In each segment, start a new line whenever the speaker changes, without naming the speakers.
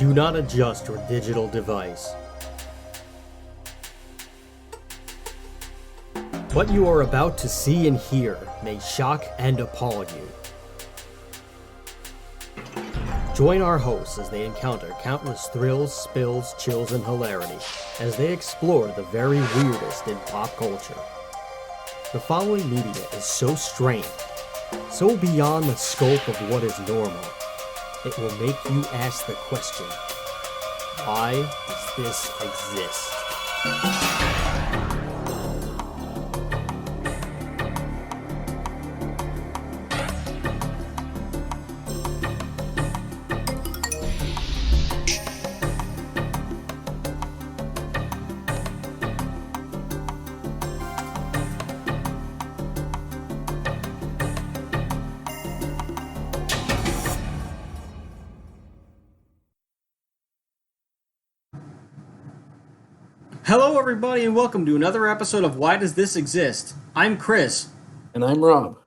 Do not adjust your digital device. What you are about to see and hear may shock and appall you. Join our hosts as they encounter countless thrills, spills, chills, and hilarity as they explore the very weirdest in pop culture. The following media is so strange, so beyond the scope of what is normal, it will make you ask the question, why does this exist? Hello everybody and welcome to another episode of Why Does This Exist? I'm Chris.
And I'm Rob.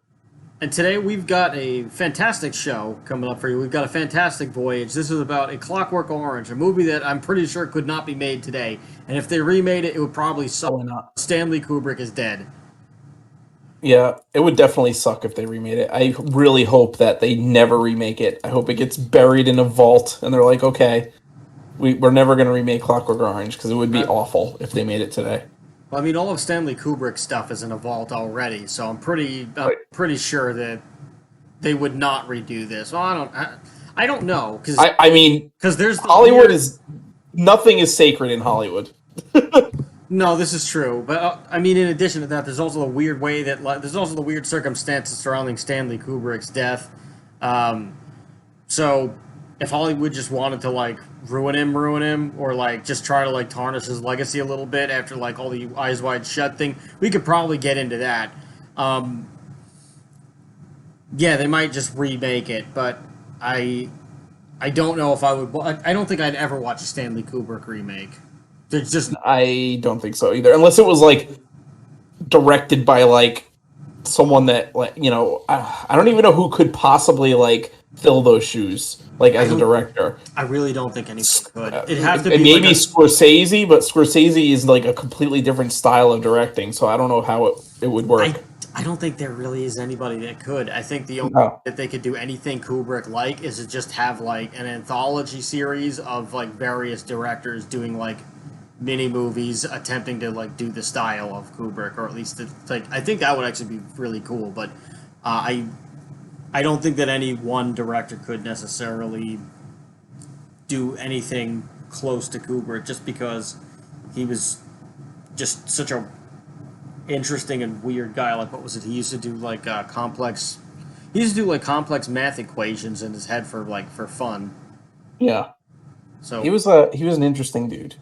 And today we've got a fantastic show coming up for you. We've got a fantastic voyage. This is about A Clockwork Orange, a movie that I'm pretty sure could not be made today. And if they remade it, it would probably suck.
Probably not.
Stanley Kubrick is dead.
Yeah, it would definitely suck if they remade it. I really hope that they never remake it. I hope it gets buried in a vault and they're like, okay, we're never going to remake Clockwork Orange because it would be awful if they made it today.
Well, I mean, all of Stanley Kubrick's stuff is in a vault already, so I'm pretty sure that they would not redo this. Well, I don't know because there's
Hollywood is nothing is sacred in Hollywood.
No, this is true, but I mean, in addition to that, there's also the weird way that there's also the weird circumstances surrounding Stanley Kubrick's death. So if Hollywood just wanted to ruin him, or just try to tarnish his legacy a little bit after all the Eyes Wide Shut thing, we could probably get into that. Yeah, they might just remake it, but I don't know if I would. I don't think I'd ever watch a Stanley Kubrick remake.
I don't think so either, unless it was directed by someone that I don't even know who could possibly fill those shoes as a director.
I really don't think anyone could. It'd have to be
maybe Scorsese, but Scorsese is a completely different style of directing, so I don't know how it would work.
I don't think there really is anybody that could. I think the only way that they could do anything Kubrick is to just have an anthology series of various directors doing mini movies attempting to do the style of Kubrick, or at least I think that would actually be really cool. But I don't think that any one director could necessarily do anything close to Kubrick, just because he was just such a interesting and weird guy. What was it? He used to do complex. He used to do complex math equations in his head for fun.
Yeah.
So
he was an interesting dude.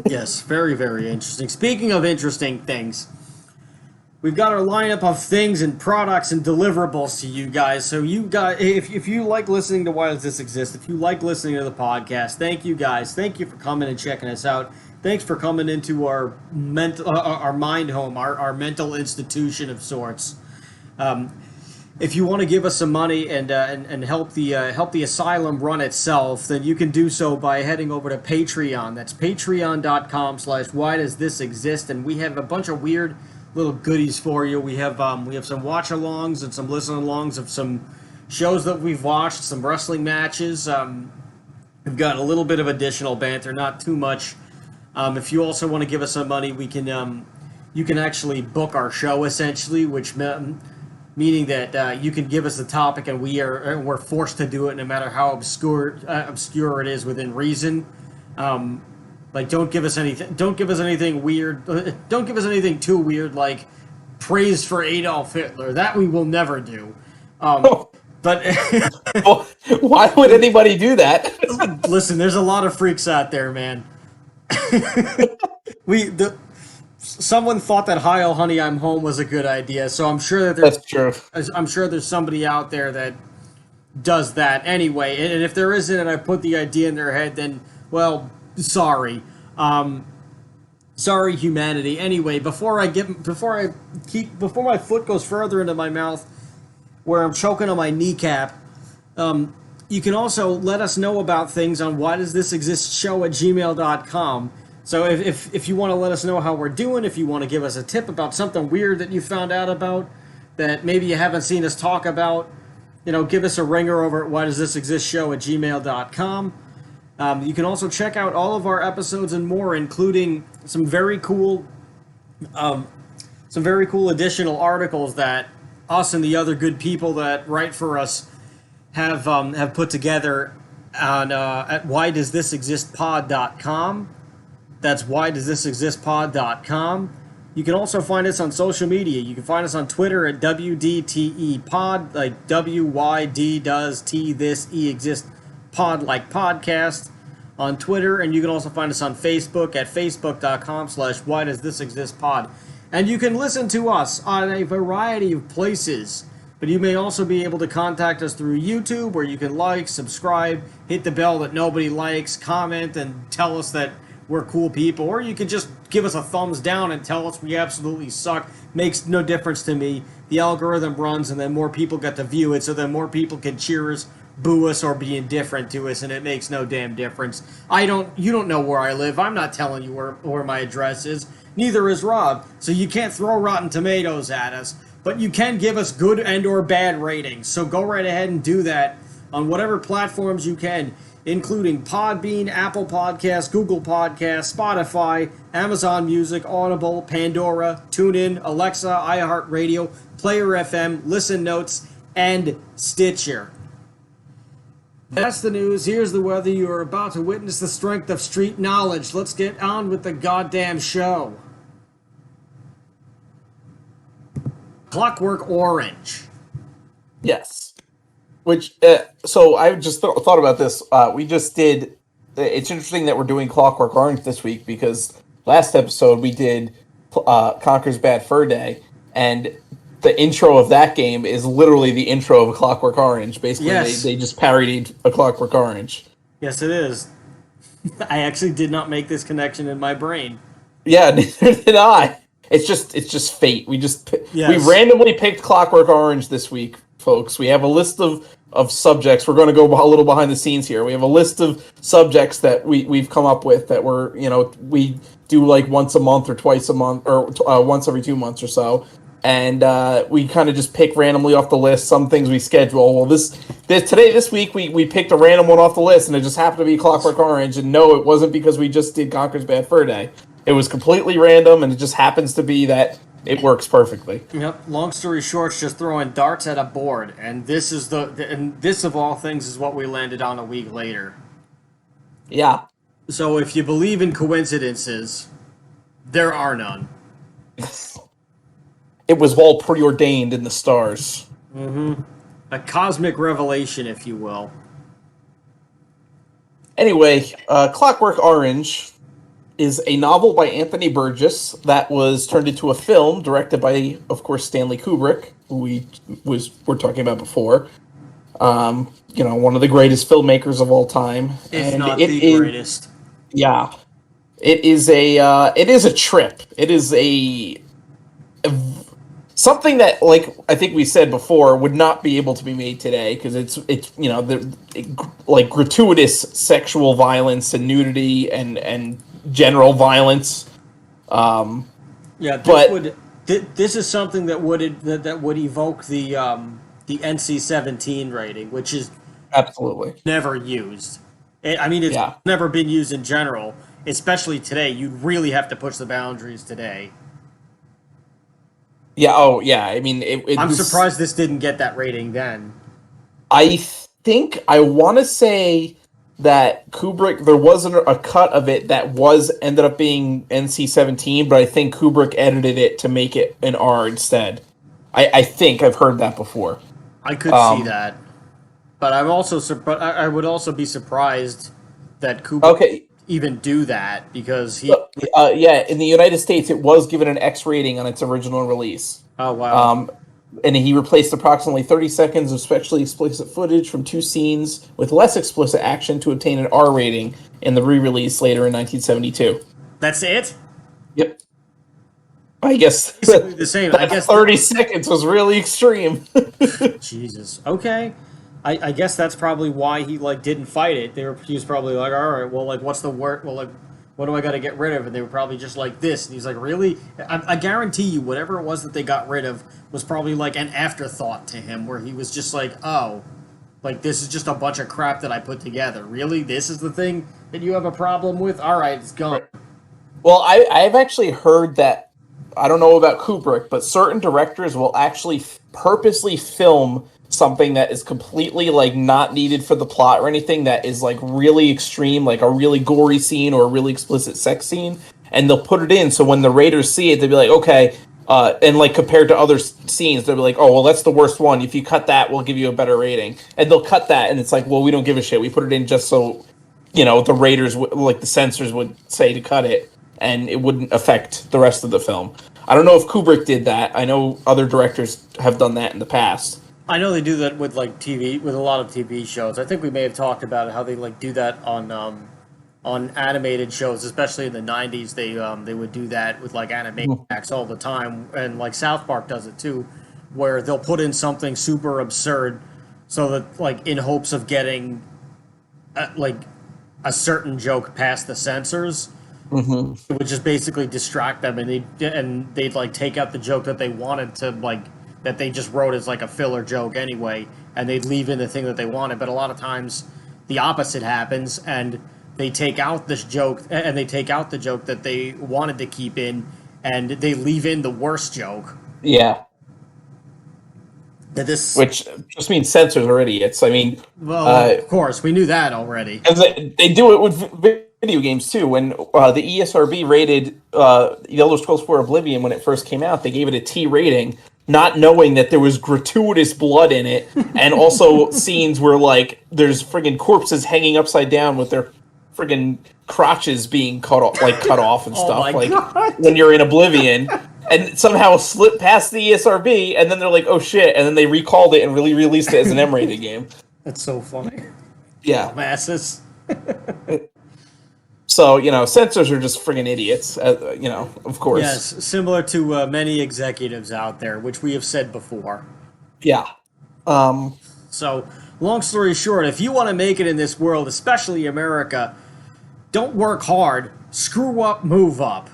Yes, very, very interesting. Speaking of interesting things, we've got our lineup of things and products and deliverables to you guys. So you guys, if you like listening to Why Does This Exist, if you like listening to the podcast, thank you guys. Thank you for coming and checking us out. Thanks for coming into our mind home, our mental institution of sorts. If you want to give us some money and help the asylum run itself, then you can do so by heading over to Patreon. That's patreon.com/whydoesthisexist, and we have a bunch of weird little goodies for you. We have some watch-alongs and some listen-alongs of some shows that we've watched, some wrestling matches. We've got a little bit of additional banter, not too much. If you also want to give us some money, we can you can actually book our show essentially, which meaning that you can give us the topic and we're forced to do it no matter how obscure it is within reason. Don't give us anything weird. Don't give us anything too weird, like praise for Adolf Hitler. That we will never do. But
well, why would anybody do that?
Listen, there's a lot of freaks out there, man. Someone thought that "Hi, oh honey, I'm home" was a good idea, so I'm sure that
that's true.
I'm sure there's somebody out there that does that anyway. And if there isn't, and I put the idea in their head, then well, sorry. Sorry, humanity. Anyway, before my foot goes further into my mouth, where I'm choking on my kneecap, You can also let us know about things on whydoesthisexistshow@gmail.com. So if you want to let us know how we're doing, if you want to give us a tip about something weird that you found out about that maybe you haven't seen us talk about, give us a ringer over at whydoesthisexistshow@gmail.com. You can also check out all of our episodes and more, including some very cool additional articles that us and the other good people that write for us have put together on at whydoesthisexistpod.com. That's whydoesthisexistpod.com. You can also find us on social media. You can find us on Twitter at WDTEpod, like WYD does T this E exist pod like podcast on Twitter, and you can also find us on Facebook at facebook.com/whydoesthisexistpod. And you can listen to us on a variety of places. But you may also be able to contact us through YouTube, where you can like, subscribe, hit the bell that nobody likes, comment, and tell us that we're cool people. Or you can just give us a thumbs down and tell us we absolutely suck. Makes no difference to me. The algorithm runs, and then more people get to view it, so then more people can cheer us, boo us, or be indifferent to us, and it makes no damn difference. You don't know where I live. I'm not telling you where my address is. Neither is Rob. So you can't throw Rotten Tomatoes at us. But you can give us good and or bad ratings. So go right ahead and do that on whatever platforms you can, including Podbean, Apple Podcasts, Google Podcasts, Spotify, Amazon Music, Audible, Pandora, TuneIn, Alexa, iHeartRadio, Player FM, Listen Notes, and Stitcher. That's the news. Here's the weather. You are about to witness the strength of street knowledge. Let's get on with the goddamn show. Clockwork Orange.
Yes. Which, so I just thought about this. We just did, it's interesting that we're doing Clockwork Orange this week, because last episode we did Conker's Bad Fur Day, and the intro of that game is literally the intro of a Clockwork Orange. Basically,
yes.
they just parodied a Clockwork Orange.
Yes, it is. I actually did not make this connection in my brain.
Yeah, neither did I. It's just fate. We randomly picked Clockwork Orange this week, folks. We have a list of subjects. We're going to go a little behind the scenes here. We have a list of subjects that we've come up with that we do like once a month or twice a month, or once every 2 months or so. And we kind of just pick randomly off the list. Some things we schedule. Well, this week we picked a random one off the list, and it just happened to be Clockwork Orange. And no, it wasn't because we just did Conker's Bad Fur Day. It was completely random, and it just happens to be that it works perfectly.
Yep. Long story short, just throwing darts at a board, and this of all things is what we landed on a week later.
Yeah.
So if you believe in coincidences, there are none.
It was all preordained in the stars.
Mm-hmm. A cosmic revelation, if you will.
Anyway, Clockwork Orange is a novel by Anthony Burgess that was turned into a film directed by, of course, Stanley Kubrick, who we were talking about before. One of the greatest filmmakers of all time,
if not the greatest.
Yeah, it is a trip. It is a something that, like I think we said before, would not be able to be made today, because it's like gratuitous sexual violence and nudity and general violence.
This is something that would evoke the NC-17 rating, which is
absolutely
never used. It's never been used in general, especially today. You'd really have to push the boundaries today.
Yeah. Oh, yeah.
I'm surprised this didn't get that rating then.
I want to say that Kubrick, there wasn't a cut of it that ended up being NC-17, but I think Kubrick edited it to make it an R instead. I think I've heard that before.
I could see that, but I would also be surprised that Kubrick even do that, because he.
In the United States, it was given an X rating on its original release.
Oh wow.
And he replaced approximately 30 seconds of sexually explicit footage from 2 scenes with less explicit action to obtain an R rating in the re-release later in 1972.
That's it?
Yep. I guess
basically the same. I guess
30 seconds was really extreme.
Jesus. Okay. I guess that's probably why he like didn't fight it. He was probably like, all right, well, like what's the word? Well, like what do I got to get rid of? And they were probably just like this. And he's like, really? I guarantee you, whatever it was that they got rid of was probably like an afterthought to him, where he was just like, oh, like this is just a bunch of crap that I put together. Really, this is the thing that you have a problem with? All right, it's gone.
Right. Well, I've actually heard that, I don't know about Kubrick, but certain directors will actually purposely film something that is completely like not needed for the plot or anything, that is like really extreme, like a really gory scene or a really explicit sex scene, and they'll put it in so when the raters see it, they'll be like, okay, and like compared to other scenes, they'll be like, oh well, that's the worst one. If you cut that, we'll give you a better rating, and they'll cut that, and it's like, well, we don't give a shit. We put it in just so the raters, like the censors, would say to cut it, and it wouldn't affect the rest of the film. I don't know if Kubrick did that. I know other directors have done that in the past.
I know they do that with like TV, with a lot of TV shows. I think we may have talked about it, how they like do that on animated shows, especially in the '90s. They would do that with like Animaniacs all the time, and like South Park does it too, where they'll put in something super absurd, so that like in hopes of getting like a certain joke past the censors. It would just basically distract them, and they'd like take out the joke that they wanted to like, that they just wrote as like a filler joke anyway, and they'd leave in the thing that they wanted. But a lot of times, the opposite happens, and they take out this joke, and they take out the joke that they wanted to keep in, and they leave in the worst joke.
Yeah. Which just means censors are idiots. I mean,
well, of course, we knew that already.
And they do it with video games too. When the ESRB rated The Elder Scrolls 4 Oblivion when it first came out, they gave it a T rating, not knowing that there was gratuitous blood in it, and also scenes where like there's friggin' corpses hanging upside down with their friggin' crotches being cut off and stuff.
Oh my God.
When you're in Oblivion. And somehow slipped past the ESRB, and then they're like, "Oh shit!" And then they recalled it and really released it as an M-rated game.
That's so funny.
Yeah,
masses.
So censors are just friggin' idiots. Of course.
Yes, similar to many executives out there, which we have said before.
Yeah.
So, long story short, if you want to make it in this world, especially America, don't work hard. Screw up, move up.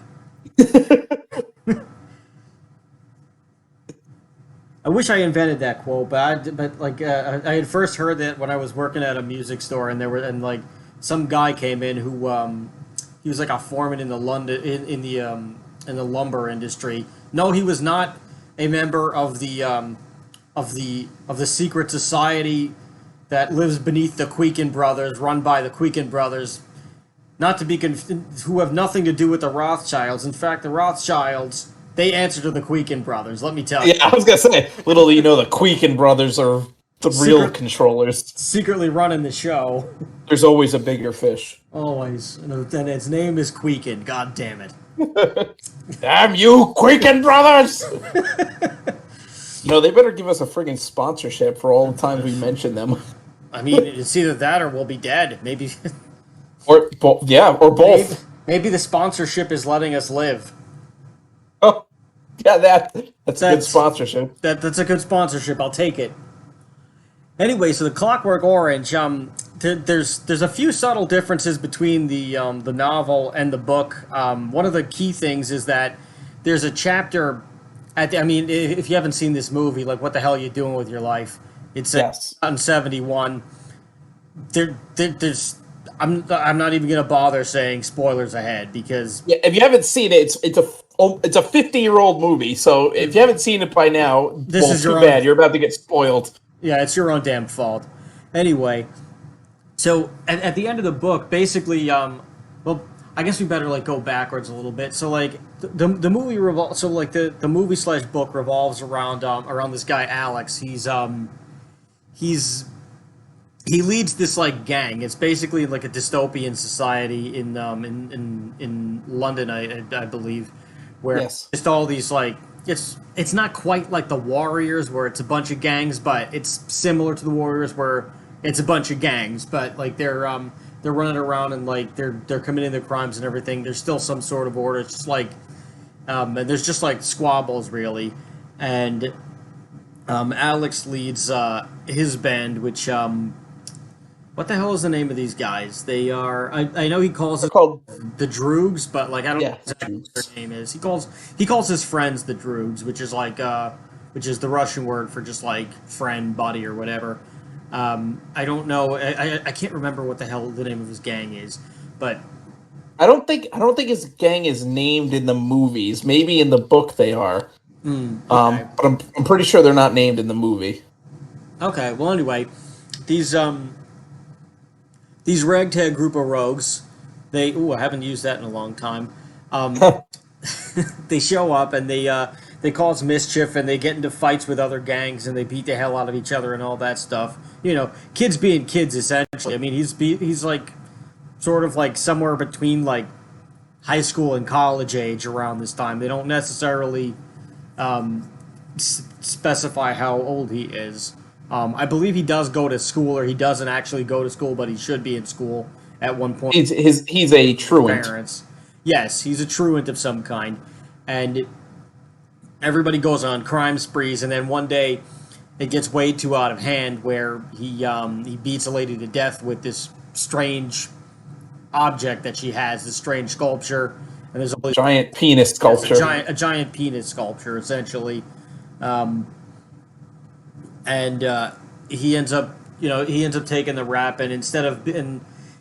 I wish I invented that quote, but I had first heard that when I was working at a music store, and like some guy came in who he was like a foreman in the in the lumber industry. No, he was not a member of the secret society that lives beneath the Queekin brothers, run by the Queekin brothers, not to be who have nothing to do with the Rothschilds. In fact, the Rothschilds, they answer to the Queekin brothers, let me tell you.
Yeah, I was going to say, little do you know, the Queekin brothers are the real controllers.
Secretly running the show.
There's always a bigger fish.
Always. And its name is Queekin, god damn it.
Damn you, Queekin brothers! They better give us a friggin' sponsorship for all the times we mention them.
I mean, it's either that or we'll be dead. Maybe.
Or both.
Maybe the sponsorship is letting us live.
Oh, yeah, that's a good sponsorship.
That's a good sponsorship. I'll take it. Anyway, so the Clockwork Orange, there's a few subtle differences between the novel and the book. One of the key things is that there's a chapter if you haven't seen this movie, like, what the hell are you doing with your life? It's on 71. There's I'm not even gonna bother saying spoilers ahead, because
if you haven't seen it, it's a 50-year-old movie. So if you havenven't seen it by now, too bad. You're about to get spoiled.
Yeah, it's your own damn fault. Anyway, so at the end of the book, basically, I guess we better go backwards a little bit. So the movie revolves. So the movie / book revolves around this guy Alex. He leads this gang. It's basically like a dystopian society in London, I believe, where just all these it's not quite like the Warriors where it's a bunch of gangs, but it's similar to the Warriors where it's a bunch of gangs, but they're running around and they're committing their crimes and everything. There's still some sort of order. It's just and there's just squabbles really, and Alex leads his band, which what the hell is the name of these guys? They are. I know he calls
They're
it
called
the Droogs, but like I don't know
yeah,
exactly what
Jews.
their name is. He calls his friends the Droogs, which is like which is the Russian word for just like friend, buddy, or whatever. I don't know. I can't remember what the hell the name of his gang is, but
I don't think his gang is named in the movies. Maybe in the book they are.
okay,
But I'm pretty sure they're not named in the movie.
okay. Well, anyway, these these ragtag group of rogues, I haven't used that in a long time. Um, they show up and they cause mischief and they get into fights with other gangs and they beat the hell out of each other and all that stuff. You know, kids being kids essentially. I mean, he's like sort of like somewhere between like high school and college age around this time. They don't necessarily specify how old he is. I believe he does go to school, or he doesn't actually go to school, but he should be in school at one point.
He's a truant.
Parents, yes, he's a truant of some kind, and everybody goes on crime sprees, and then one day it gets way too out of hand, where he beats a lady to death with this strange object that she has, this strange sculpture, and there's always
Giant penis sculpture.
a giant penis sculpture essentially. Um, and he ends up taking the rap, and instead of and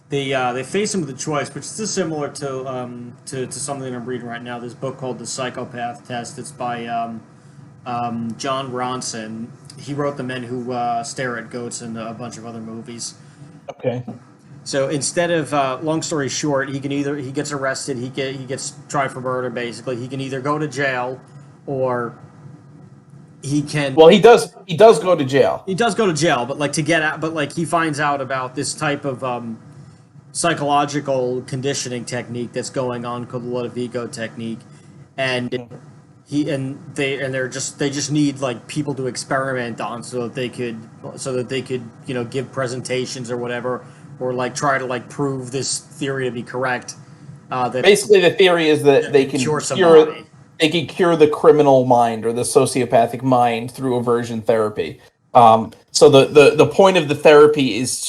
they face him with a choice, which is similar to something I'm reading right now. This book called The Psychopath Test. It's by John Ronson. He wrote The Men Who Stare at Goats and a bunch of other movies.
Okay.
So instead of long story short, he gets arrested, he gets tried for murder. Basically, he can either go to jail, or he can.
Well, he does go to jail.
He does go to jail, but like to get out, but like he finds out about this type of psychological conditioning technique that's going on called the Ludovico technique, and they just need like people to experiment on so that they could give presentations or whatever, or like try to like prove this theory to be correct. That
Basically, the theory is that they can
cure somebody.
they can cure the criminal mind or the sociopathic mind through aversion therapy. So the point of the therapy is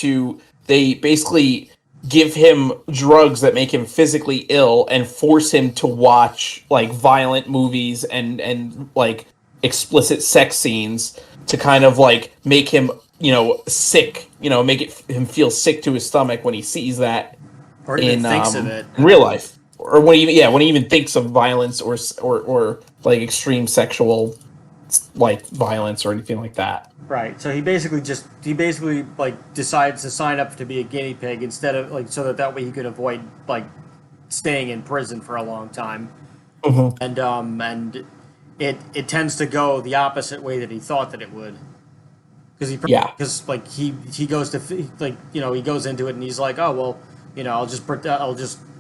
they basically give him drugs that make him physically ill and force him to watch like violent movies and like explicit sex scenes to kind of like make him sick, him feel sick to his stomach when he sees that
Or even thinks of it.
in real life, or when he even thinks of violence or like extreme sexual like violence or anything like that.
Right. So he basically like decides to sign up to be a guinea pig instead of like so that way he could avoid like staying in prison for a long time.
Mm-hmm.
And it tends to go the opposite way that he thought that it would.
Yeah.
Because like he goes to like he goes into it and he's like, oh well, I'll just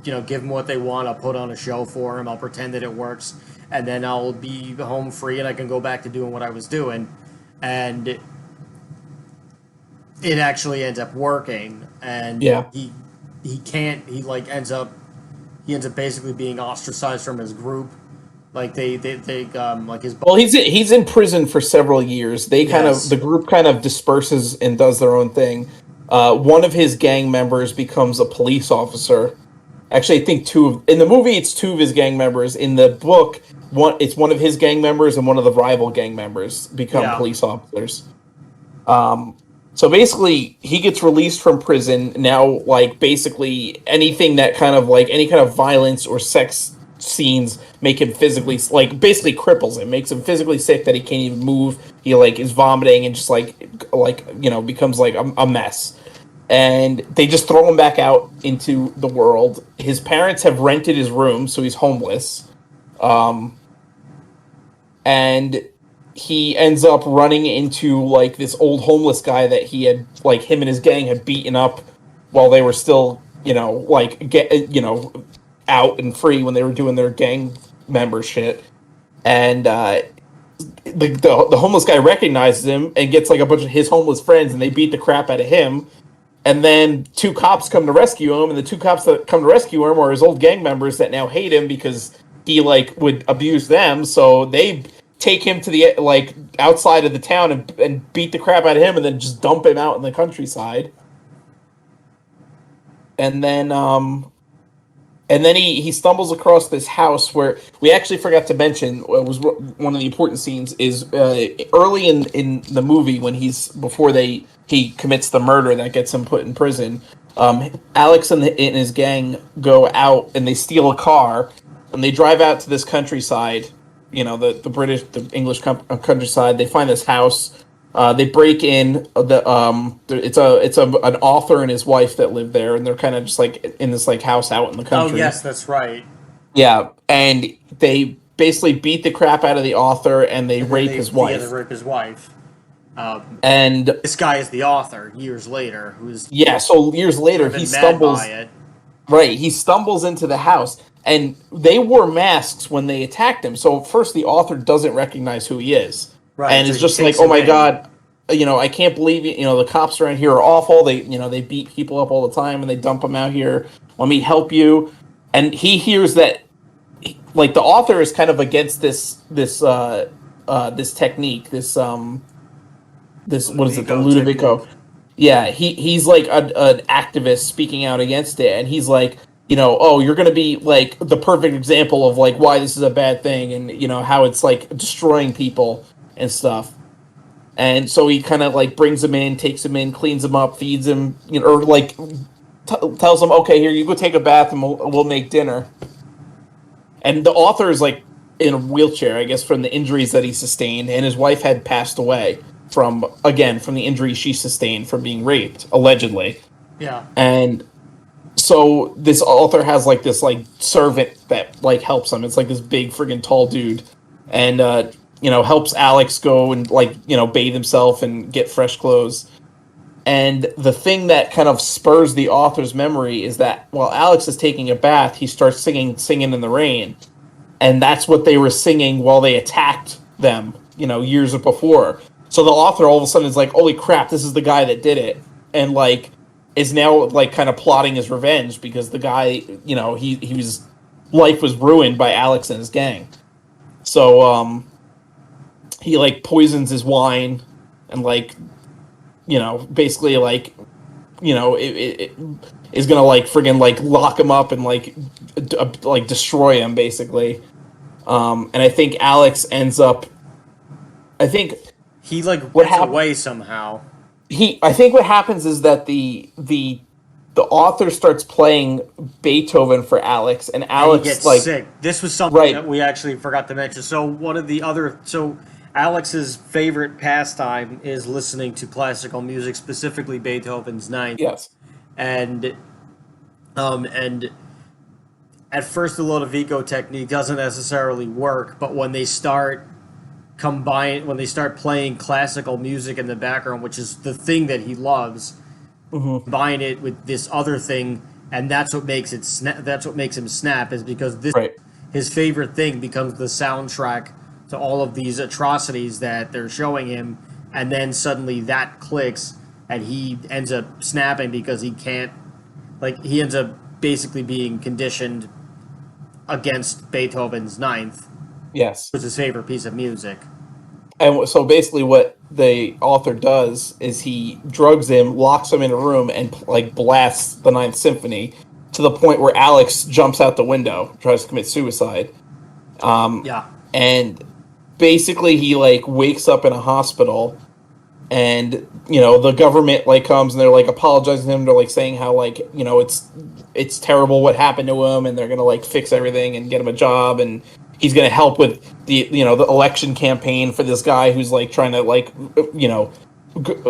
give them what they want. I'll put on a show for them. I'll pretend that it works, and then I'll be home free and I can go back to doing what I was doing. And it actually ends up working, and
Yeah.
he can't. He ends up basically being ostracized from his group. Like they like his.
Well, he's in prison for several years.
Yes.
The group kind of disperses and does their own thing. One of his gang members becomes a police officer. Actually, I think in the movie it's two of his gang members. In the book, it's one of his gang members and one of the rival gang members become police officers. So basically, he gets released from prison now. Like basically anything that kind of like any kind of violence or sex scenes make him physically like basically cripples him, makes him physically sick that he can't even move. He like is vomiting and just like becomes like a mess. And they just throw him back out into the world. His parents have rented his room, so he's homeless. And he ends up running into like this old homeless guy that he had like him and his gang had beaten up while they were still out and free when they were doing their gang member shit. And the homeless guy recognizes him and gets like a bunch of his homeless friends and they beat the crap out of him. And then two cops come to rescue him, and the two cops that come to rescue him are his old gang members that now hate him because he like would abuse them. So they take him to the like outside of the town and beat the crap out of him, and then just dump him out in the countryside. And then he stumbles across this house where we actually forgot to mention was one of the important scenes is early in the movie when before he commits the murder that gets him put in prison. Alex and his gang go out and they steal a car and they drive out to this countryside. You know, the English countryside. They find this house. They break in. It's an author and his wife that live there, and they're kind of just like in this like house out in the country.
Oh yes, that's right.
Yeah, and they basically beat the crap out of the author, and they rape his wife.
Yeah, they rape his wife.
And
this guy is the author. Years later, who's
So years later, he stumbles. Right, he stumbles into the house, and they wore masks when they attacked him. So first, the author doesn't recognize who he is. Right, and it's just like, oh my god, I can't believe it. The cops around here are awful. They beat people up all the time and they dump them out here. Let me help you. And he hears that, like, the author is kind of against this technique, this what is it, the Ludovico? Yeah, he's like an activist speaking out against it, and he's like, oh, you're going to be like the perfect example of like why this is a bad thing, and how it's like destroying people and stuff. And so he kind of like brings him in, takes him in, cleans him up, feeds him, or like tells him, okay, here, you go take a bath and we'll make dinner. And the author is like in a wheelchair, I guess, from the injuries that he sustained, and his wife had passed away from the injuries she sustained from being raped, allegedly.
Yeah.
And so this author has like this like servant that like helps him. It's like this big friggin' tall dude, and helps Alex go and like bathe himself and get fresh clothes. And the thing that kind of spurs the author's memory is that while Alex is taking a bath, he starts singing in the Rain, and that's what they were singing while they attacked them, years before. So the author all of a sudden is like, holy crap, this is the guy that did it, and like is now like kind of plotting his revenge because the guy, life was ruined by Alex and his gang. So he like poisons his wine and like basically like it is gonna like friggin' like lock him up and like destroy him basically. And I think Alex ends up. I think
he like gets away somehow.
I think what happens is that the author starts playing Beethoven for Alex, and Alex
he gets
like
sick. This was something that we actually forgot to mention. So one of the other Alex's favorite pastime is listening to classical music, specifically Beethoven's Ninth.
Yes.
And at first the Ludovico technique doesn't necessarily work, but when they start playing classical music in the background, which is the thing that he loves, combine it with this other thing, and that's what makes it that's what makes him snap, is because his favorite thing becomes the soundtrack to all of these atrocities that they're showing him, and then suddenly that clicks, and he ends up snapping because he ends up basically being conditioned against Beethoven's Ninth.
Yes.
Which is his favorite piece of music.
And so basically what the author does is he drugs him, locks him in a room, and like blasts the Ninth Symphony to the point where Alex jumps out the window, tries to commit suicide. And basically he like wakes up in a hospital, and the government like comes and they're like apologizing to him. They're like saying how like it's terrible what happened to him, and they're gonna like fix everything and get him a job, and he's gonna help with the the election campaign for this guy who's like trying to like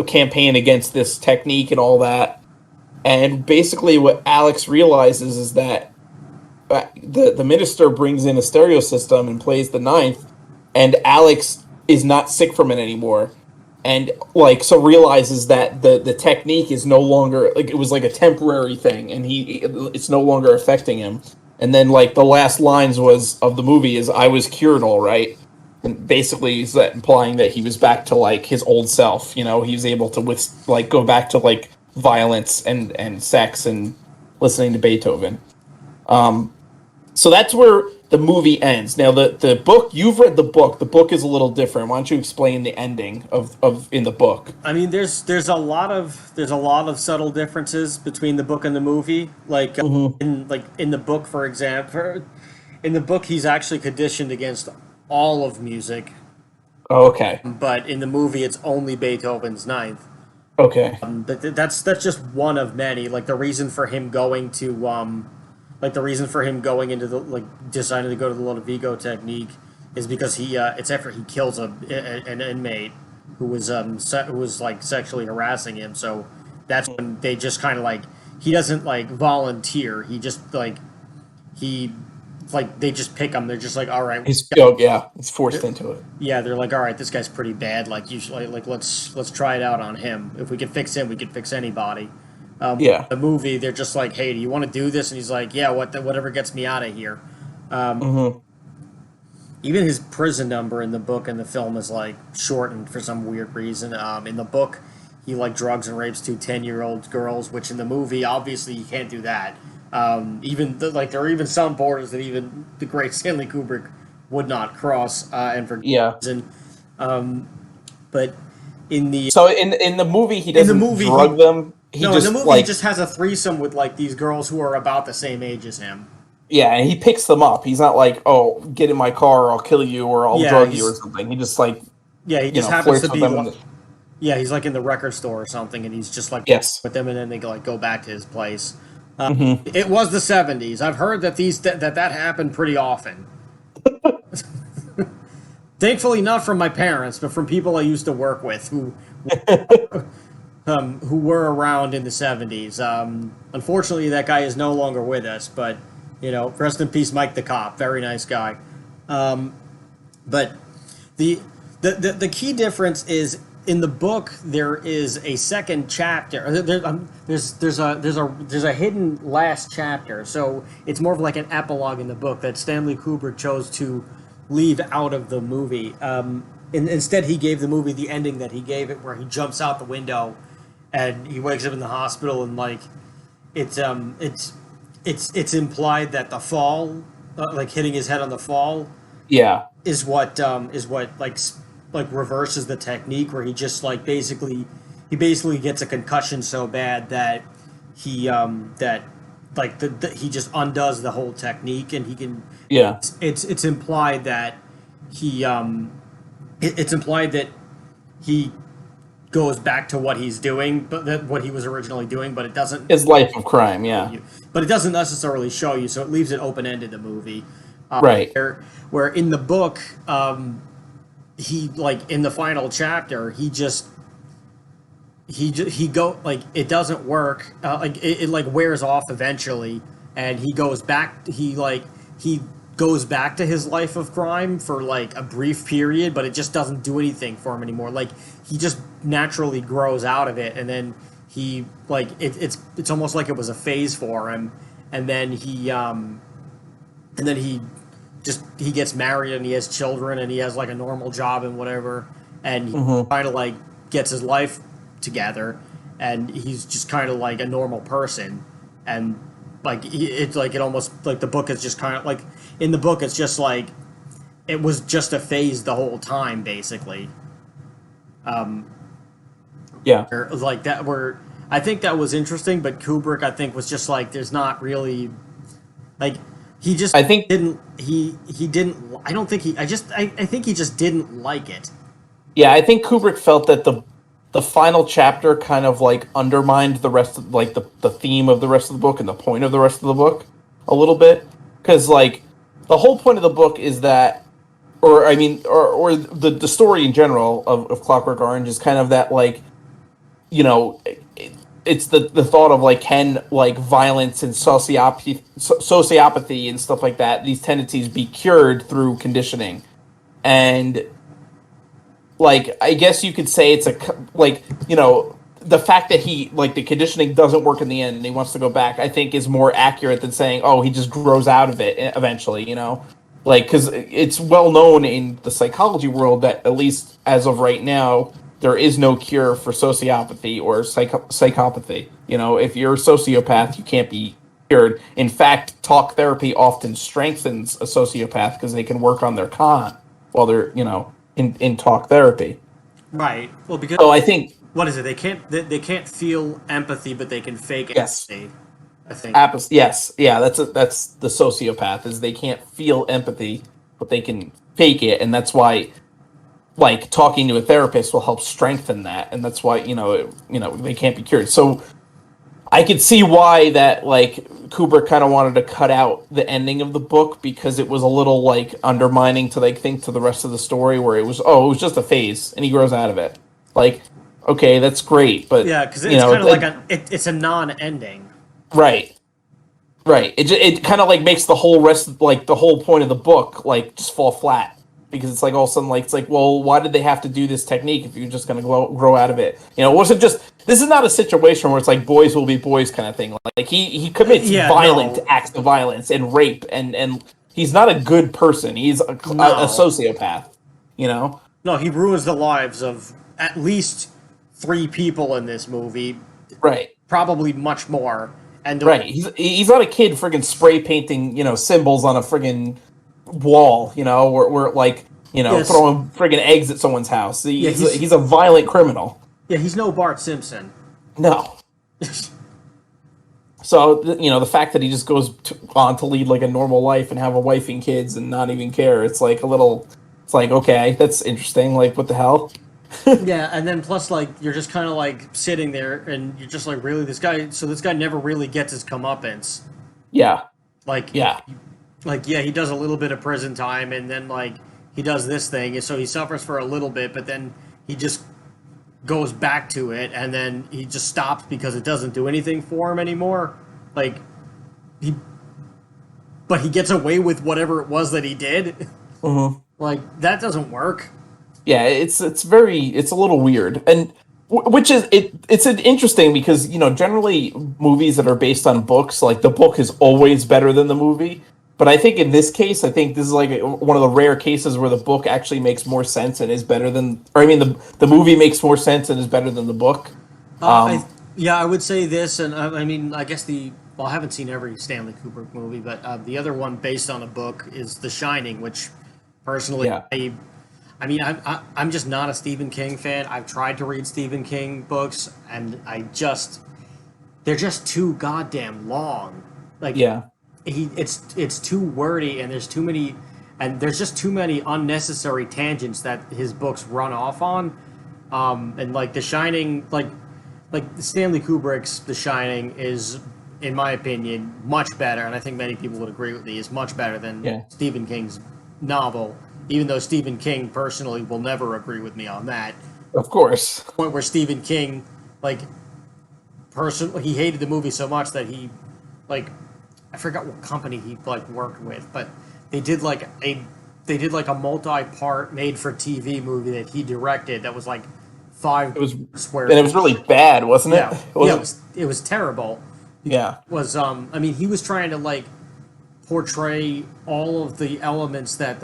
campaign against this technique and all that. And basically what Alex realizes is that the minister brings in a stereo system and plays the Ninth, and Alex is not sick from it anymore, and like so realizes that the technique is no longer like it was like a temporary thing, and it's no longer affecting him. And then like the last lines of the movie is "I was cured, all right," and basically is that implying that he was back to like his old self. He was able to go back to like violence and sex and listening to Beethoven. So that's where the movie ends. Now the book, you've read the book. The book is a little different. Why don't you explain the ending of in the book?
I mean, there's a lot of subtle differences between the book and the movie.
Mm-hmm.
In the book, for example, in the book he's actually conditioned against all of music,
Oh, okay.
but in the movie it's only Beethoven's Ninth.
Okay.
But that's just one of many. Like the reason for him going to the reason for him going into the deciding to go to the Lodovico technique is because it's after he kills an inmate who was like sexually harassing him. So that's when they just kind of like he doesn't like volunteer. He just he they just pick him. They're just like, all right,
He's forced into it.
yeah. They're like, all right, this guy's pretty bad. Like usually, let's try it out on him. If we can fix him, we can fix anybody.
Yeah.
The movie, they're just like, hey, do you want to do this? And he's like, yeah, whatever gets me out of here.
Mm-hmm.
Even his prison number in the book and the film is like shortened for some weird reason. In the book, he like drugs and rapes 2 10-year-old girls, which in the movie, obviously, you can't do that. There are even some borders that even the great Stanley Kubrick would not cross, and for
Yeah.
reason. But in the
So in the movie, he doesn't drug them.
in the movie he just has a threesome with like these girls who are about the same age as him.
Yeah, and he picks them up. He's not like, oh, get in my car or I'll kill you or I'll drug you or something. He just like,
he just happens to be
them.
he's like in the record store or something, and he's just like
Yes.
with them, and then they like go back to his place.
Mm-hmm.
It was the 70s. I've heard that that happened pretty often. Thankfully, not from my parents, but from people I used to work with who were around in the 70s. Unfortunately, that guy is no longer with us, but rest in peace, Mike the cop. Very nice guy. But the key difference is in the book there is a second chapter. There's a hidden last chapter, so it's more of like an epilogue in the book that Stanley Kubrick chose to leave out of the movie. Instead, he gave the movie the ending that he gave it, where he jumps out the window and he wakes up in the hospital, and like it's implied that the fall, like hitting his head on the fall, is what reverses the technique, where he just like basically gets a concussion so bad that he he just undoes the whole technique, and he can it's implied that it's implied that he goes back to what he's doing, but what he was originally doing, but it doesn't.
His life of crime,
but it doesn't necessarily show you, so it leaves it open ended. The movie,
right?
Where in the book, he like in the final chapter, he it doesn't work. It like wears off eventually, and he goes back. He goes back to his life of crime for like a brief period, but it just doesn't do anything for him anymore. Like he just naturally grows out of it, and then he like it's almost like it was a phase for him, and then he gets married and he has children and he has like a normal job and whatever, and he kind of like gets his life together, and he's just kind of like a normal person, and like it's like it almost like the book is just kind of like in the book it's just like it was just a phase the whole time basically. Like that where I think that was interesting, but Kubrick I think was just like there's not really like he just I think didn't he didn't I don't think he I think he just didn't like it.
Yeah, I think Kubrick felt that the final chapter kind of like undermined the rest of like the theme of the rest of the book and the point of the rest of the book a little bit, because like the whole point of the book is that, or I mean, or the story in general of Clockwork Orange is kind of that like, it's the thought of like can like violence and sociopathy and stuff like that, these tendencies be cured through conditioning, and like I guess you could say it's the fact that he like the conditioning doesn't work in the end and he wants to go back, I think is more accurate than saying, oh, he just grows out of it eventually, like because it's well known in the psychology world that at least as of right now there is no cure for sociopathy or psychopathy. If you're a sociopath, you can't be cured. In fact, talk therapy often strengthens a sociopath because they can work on their con while they're, in talk therapy.
Right. Well, because
So I think,
what is it? They can't feel empathy, but they can fake
yes,
empathy. I think.
yes, yeah, that's the sociopath is they can't feel empathy, but they can fake it, and that's why like talking to a therapist will help strengthen that, and that's why they can't be cured. So I could see why that like Kubrick kind of wanted to cut out the ending of the book because it was a little like undermining to like think to the rest of the story where it was just a phase and he grows out of it. Like, okay, that's great, but
Yeah, because it's kind of like it's a non-ending.
right, right. It kind of like makes the whole rest like the whole point of the book like just fall flat because it's like all of a sudden like it's like, well, why did they have to do this technique if you're just gonna grow out of it? It wasn't just. This is not a situation where it's like boys will be boys kind of thing. Like he commits violent acts of violence and rape and he's not a good person. He's a sociopath.
No, he ruins the lives of at least 3 people in this movie.
Right.
Probably much more. And
right. He's not a kid friggin' spray painting, symbols on a friggin' wall, or like,
yes.
throwing friggin' eggs at someone's house. He's a violent criminal.
Yeah, he's no Bart Simpson.
No. So, the fact that he just goes on to lead like a normal life and have a wife and kids and not even care, it's like okay, that's interesting. Like, what the hell?
Yeah, and then plus, like, you're just kind of like sitting there and you're just like, really, this guy never really gets his comeuppance.
Yeah.
Like,
yeah.
He does a little bit of prison time and then, like, he does this thing, and so he suffers for a little bit, but then he just goes back to it, and then he just stops because it doesn't do anything for him anymore. Like, but he gets away with whatever it was that he did.
Mm-hmm.
Like, that doesn't work.
Yeah, it's a little weird, and which is it's an interesting because generally movies that are based on books, like the book is always better than the movie. But I think in this case, I think this is like one of the rare cases where the book actually makes more sense and is better than, or I mean, the movie makes more sense and is better than the book.
I would say this, and I mean, I guess I haven't seen every Stanley Kubrick movie, but the other one based on a book is The Shining, which personally, I'm just not a Stephen King fan. I've tried to read Stephen King books, and they're just too goddamn long. Like, it's too wordy, and there's just too many unnecessary tangents that his books run off on. And like The Shining, like Stanley Kubrick's The Shining is, in my opinion, much better, and I think many people would agree with me, is much better than Stephen King's novel. Even though Stephen King personally will never agree with me on that.
Of course.
The point where Stephen King, he hated the movie so much that he, I forgot what company he worked with, but they did a multi-part made-for-TV movie that he directed that was 5 square.
And it was really bad, wasn't it?
Yeah, it was terrible.
Yeah.
He was trying to portray all of the elements that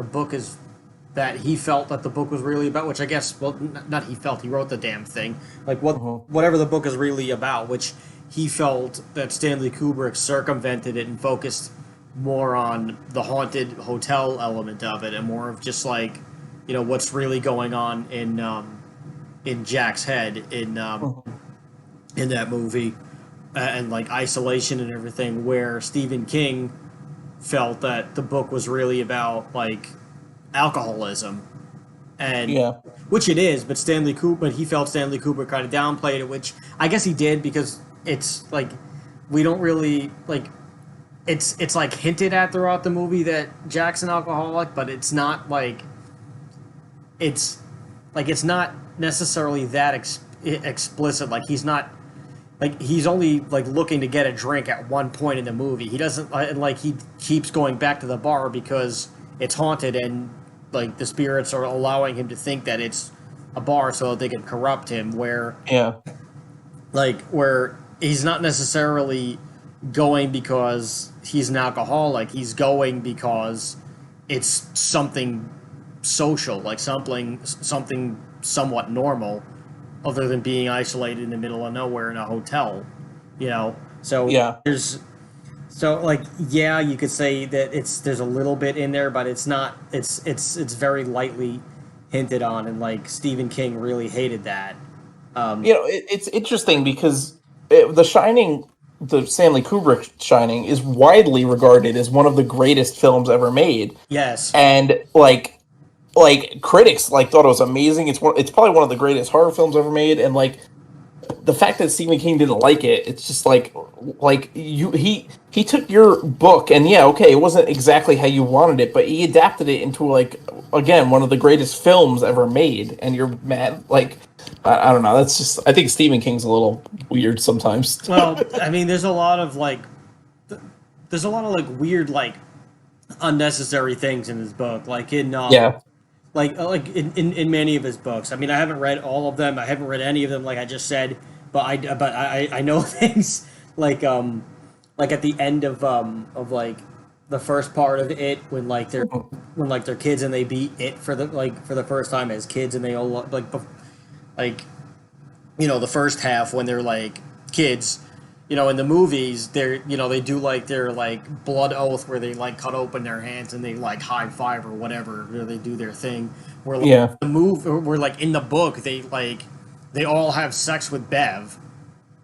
that he felt that the book was really about, which I guess, well, not he felt, he wrote the damn thing. Whatever the book is really about, which he felt that Stanley Kubrick circumvented it and focused more on the haunted hotel element of it and more of just what's really going on in Jack's head in that movie, and isolation and everything, where Stephen King felt that the book was really about alcoholism, and which it is, but he felt Stanley Kubrick kind of downplayed it, which I guess he did because it's we don't really it's hinted at throughout the movie that Jack's an alcoholic, but it's not it's not necessarily that explicit. He's not he's only looking to get a drink at one point in the movie. He doesn't he keeps going back to the bar because it's haunted and the spirits are allowing him to think that it's a bar so that they can corrupt him, where where he's not necessarily going because he's an alcoholic. He's going because it's something social, something somewhat normal, other than being isolated in the middle of nowhere in a hotel, So So like yeah, you could say that there's a little bit in there, but it's not. It's very lightly hinted on, and like Stephen King really hated that.
It's interesting because The Shining, the Stanley Kubrick Shining, is widely regarded as one of the greatest films ever made,
Yes.
and like critics like thought it was amazing. It's probably one of the greatest horror films ever made, and like the fact that Stephen King didn't like it, it's just like he took your book and yeah, okay, it wasn't exactly how you wanted it, but he adapted it into like again one of the greatest films ever made, and you're mad like I don't know. That's just I think Stephen King's a little weird sometimes.
Well, I mean, there's a lot of like weird like unnecessary things in his book, like in
Yeah,
in many of his books. I mean, I haven't read all of them. I haven't read any of them, like I just said. But I know things like at the end of like the first part of it when like they're kids and they beat it for the first time as kids and they all like the first half when they're like kids. In the movies, they do like their like blood oath where they like cut open their hands and they like high five or whatever, or they do their thing. Where like,
yeah,
where like in the book they all have sex with Bev,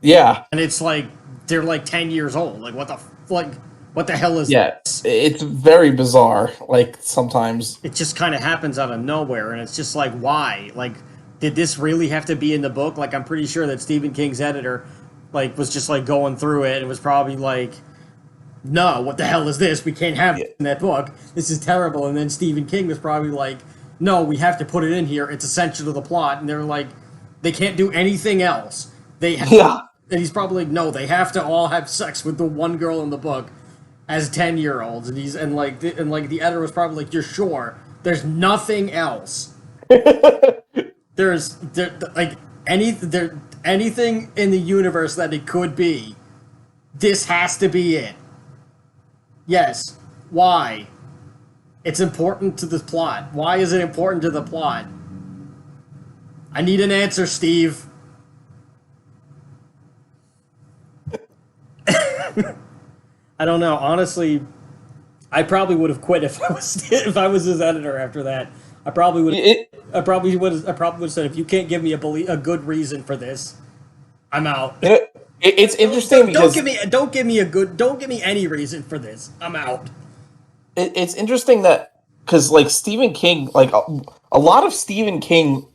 yeah,
and it's like they're like 10 years old. Like what the hell is
yeah.
this?
It's very bizarre. Like sometimes,
It just kind of happens out of nowhere, and it's just like why? Like, did this really have to be in the book? Like, I'm pretty sure that Stephen King's editor like was just like going through it and was probably like, no, what the hell is this? We can't have it in that book. This is terrible. And then Stephen King was probably like, no, we have to put it in here. It's essential to the plot. And they're like, they can't do anything else.
yeah.
And he's probably like, no, they have to all have sex with the one girl in the book as 10-year-olds. And the editor was probably like, you're sure? There's nothing else. Like anything in the universe that it could be. This has to be it. Yes. Why? It's important to the plot. Why is it important to the plot? I need an answer, Steve. I don't know. Honestly, I probably would have quit if I was his editor after that. I probably would. I probably would have said, if you can't give me a good reason for this, I'm out.
It's interesting because
don't give me any reason for this. I'm out.
it's interesting that because like Stephen King, like a lot of Stephen King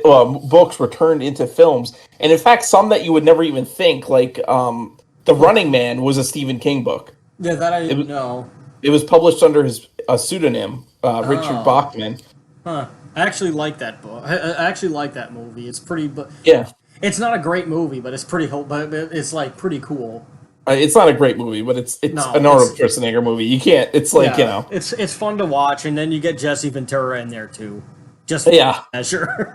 books were turned into films, and in fact, some that you would never even think, like The Running Man, was a Stephen King book.
Yeah, that I didn't know.
It was published under his pseudonym, Richard
Oh.
Bachman.
Huh. I actually like that book. I actually like that movie. It's pretty, but
Yeah,
it's not a great movie, but but it's like pretty cool.
it's not a great movie, but it's
No,
an Arnold Schwarzenegger movie. You can't. It's like
yeah, it's fun to watch, and then you get Jesse Ventura in there too, just
yeah.
sure.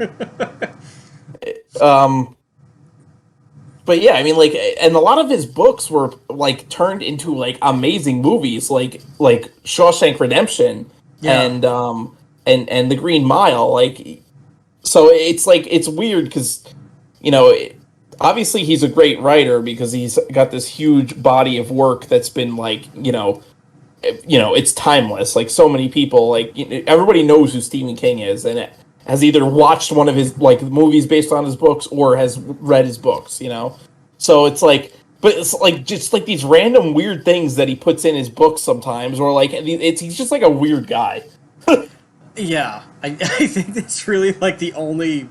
But yeah, I mean, like, and a lot of his books were like turned into like amazing movies, like Shawshank Redemption,
Yeah.
and The Green Mile. Like, so it's like it's weird because obviously he's a great writer because he's got this huge body of work that's been like it's timeless. Like so many people, like everybody knows who Stephen King is, and has either watched one of his like movies based on his books or has read his books. So it's like, but it's like just like these random weird things that he puts in his books sometimes, or like he's just like a weird guy.
Yeah, I think that's really like the only.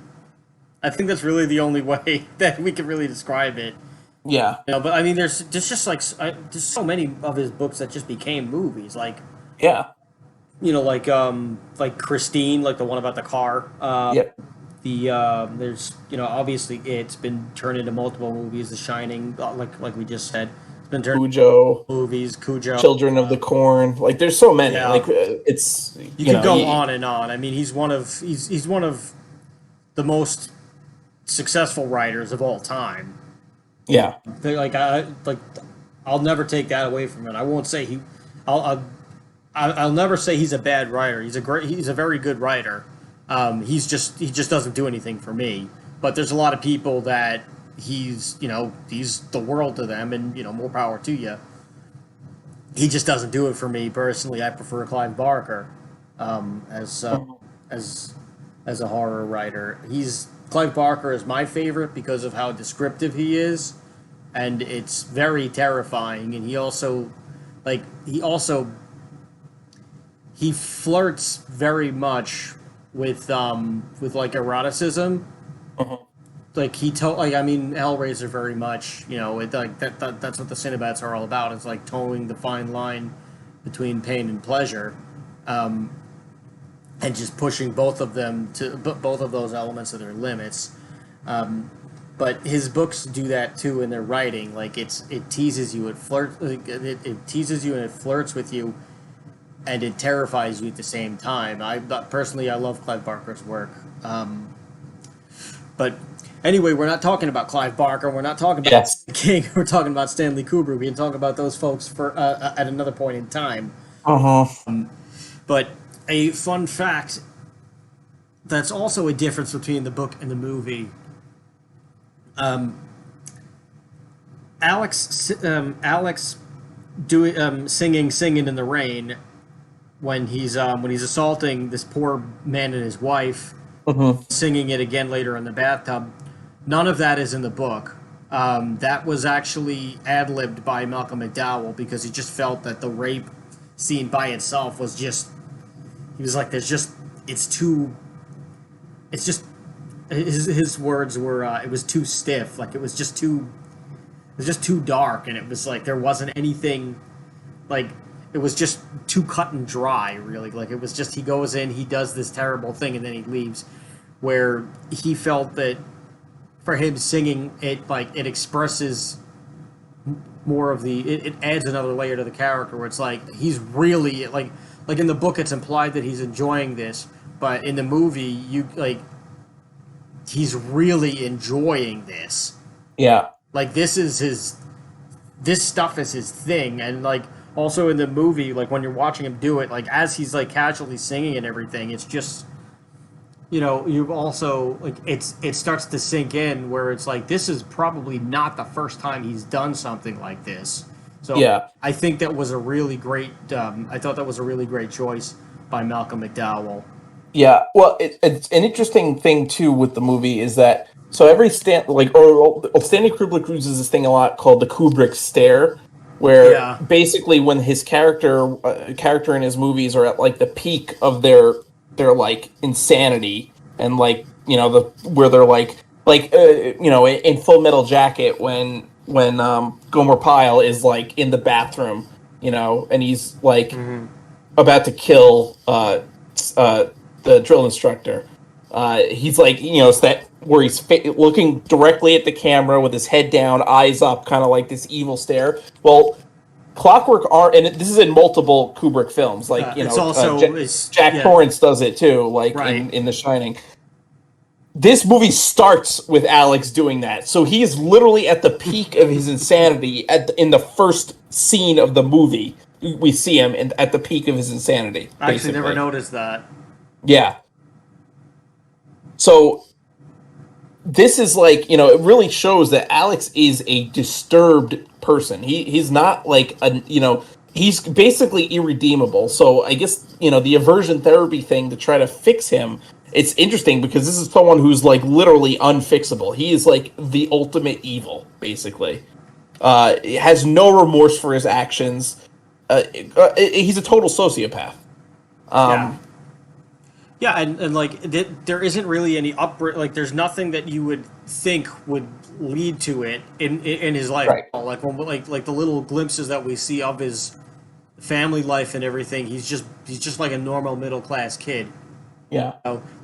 I think that's really the only way that we can really describe it.
Yeah,
But I mean, there's just like there's so many of his books that just became movies. Like
yeah,
like Christine, like the one about the car.
yeah.
There's obviously it's been turned into multiple movies. The Shining, like we just said, it's been turned
Cujo,
into movies. Cujo,
Children of the Corn. Like there's so many.
Yeah.
Like it's
you can go on and on. I mean, he's one of the most successful writers of all time.
Yeah,
I'll never take that away from him. I won't say he. I'll never say he's a bad writer. He's a very good writer. He just doesn't do anything for me. But there's a lot of people that he's the world to them, and more power to you. he just doesn't do it for me personally. I prefer Clive Barker as
Mhm.
as as a horror writer. He's Clive Barker is my favorite because of how descriptive he is, and it's very terrifying. And like he also he flirts very much with like eroticism.
Mhm.
Like he told, like I mean, Hellraiser very much. You know, that's what the Cinebats are all about. It's like towing the fine line between pain and pleasure, um, and just pushing both of them to both of those elements to their limits. Um, but his books do that too in their writing. Like it teases you, it teases you, and it flirts with you, and it terrifies you at the same time. I personally I love Clive Barker's work. But anyway, we're not talking about Clive Barker. We're not talking about
Yes.
King. We're talking about Stanley Kubrick. We can talk about those folks for at another point in time.
Uh-huh.
But a fun fact that's also a difference between the book and the movie. Um, Alex doing singing in the rain when he's assaulting this poor man and his wife,
Mhm.
singing it again later in the bathtub. None of that is in the book. That was actually ad-libbed by Malcolm McDowell because he just felt that the rape scene by itself was just. He was like, "There's just it's too. It's just." His words were, "It was too stiff. Like it was just too. It was just too dark, and it was like there wasn't anything like." It was just too cut and dry, really. Like it was just he goes in, he does this terrible thing, and then he leaves. Where he felt that for him singing it, like it expresses more of it adds another layer to the character where it's like he's really like in the book it's implied that he's enjoying this, but in the movie you like he's really enjoying this.
Yeah.
Like this stuff is his thing, and like also in the movie, like when you're watching him do it, like as he's like casually singing and everything, it's just you've also like it starts to sink in where it's like this is probably not the first time he's done something like this. So
Yeah.
I think that was a really great. I thought that was a really great choice by Malcolm McDowell.
Yeah, well, it's an interesting thing too with the movie is that so every or Stanley Kubrick uses this thing a lot called the Kubrick Stare, where
Yeah.
basically when his character in his movies are at like the peak of their like insanity and like the where they're in Full Metal Jacket when Gomer Pyle is like in the bathroom, and he's like
Mm-hmm.
about to kill uh, the drill instructor. He's like, it's that where he's looking directly at the camera with his head down, eyes up, kind of like this evil stare. Well, Clockwork Orange, and this is in multiple Kubrick films. Like,
It's also it's
Jack
yeah
Torrance does it too, like
right.
in The Shining. This movie starts with Alex doing that, so he is literally at the peak of his insanity in the first scene of the movie. We see him at the peak of his insanity,
I actually never
basically.
noticed that.
Yeah. So this is like, it really shows that Alex is a disturbed person. He's not like he's basically irredeemable. So I guess, the aversion therapy thing to try to fix him, it's interesting because this is someone who's like literally unfixable. He is like the ultimate evil, basically. Has no remorse for his actions. He's a total sociopath.
Yeah.
Um,
Yeah, and like there isn't really any like there's nothing that you would think would lead to it in his life.
right.
Like when like the little glimpses that we see of his family life and everything, he's just like a normal middle class kid.
Yeah.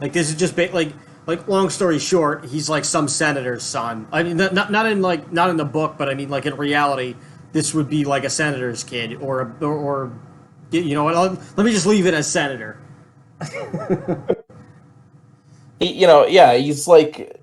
Like this is just like long story short, he's like some senator's son. I mean, not in the book, but I mean like in reality, this would be like a senator's kid or you know what? Let me just leave it as senator.
Yeah, he's like,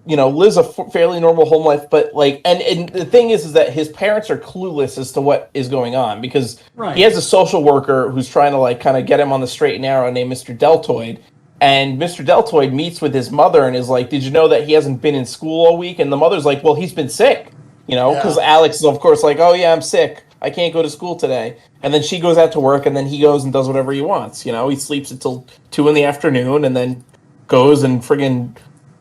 lives a fairly normal home life, but like, and the thing is that his parents are clueless as to what is going on because
Right.
he has a social worker who's trying to like kind of get him on the straight and narrow named Mr. Deltoid. And Mr. Deltoid meets with his mother and is like, "Did you know that he hasn't been in school all week?" And the mother's like, "Well, he's been sick. You know, because
Yeah.
Alex is of course like, oh yeah, I'm sick, I can't go to school today, and then she goes out to work, and then he goes and does whatever he wants. You know, he sleeps until 2 in the afternoon, and then goes and friggin'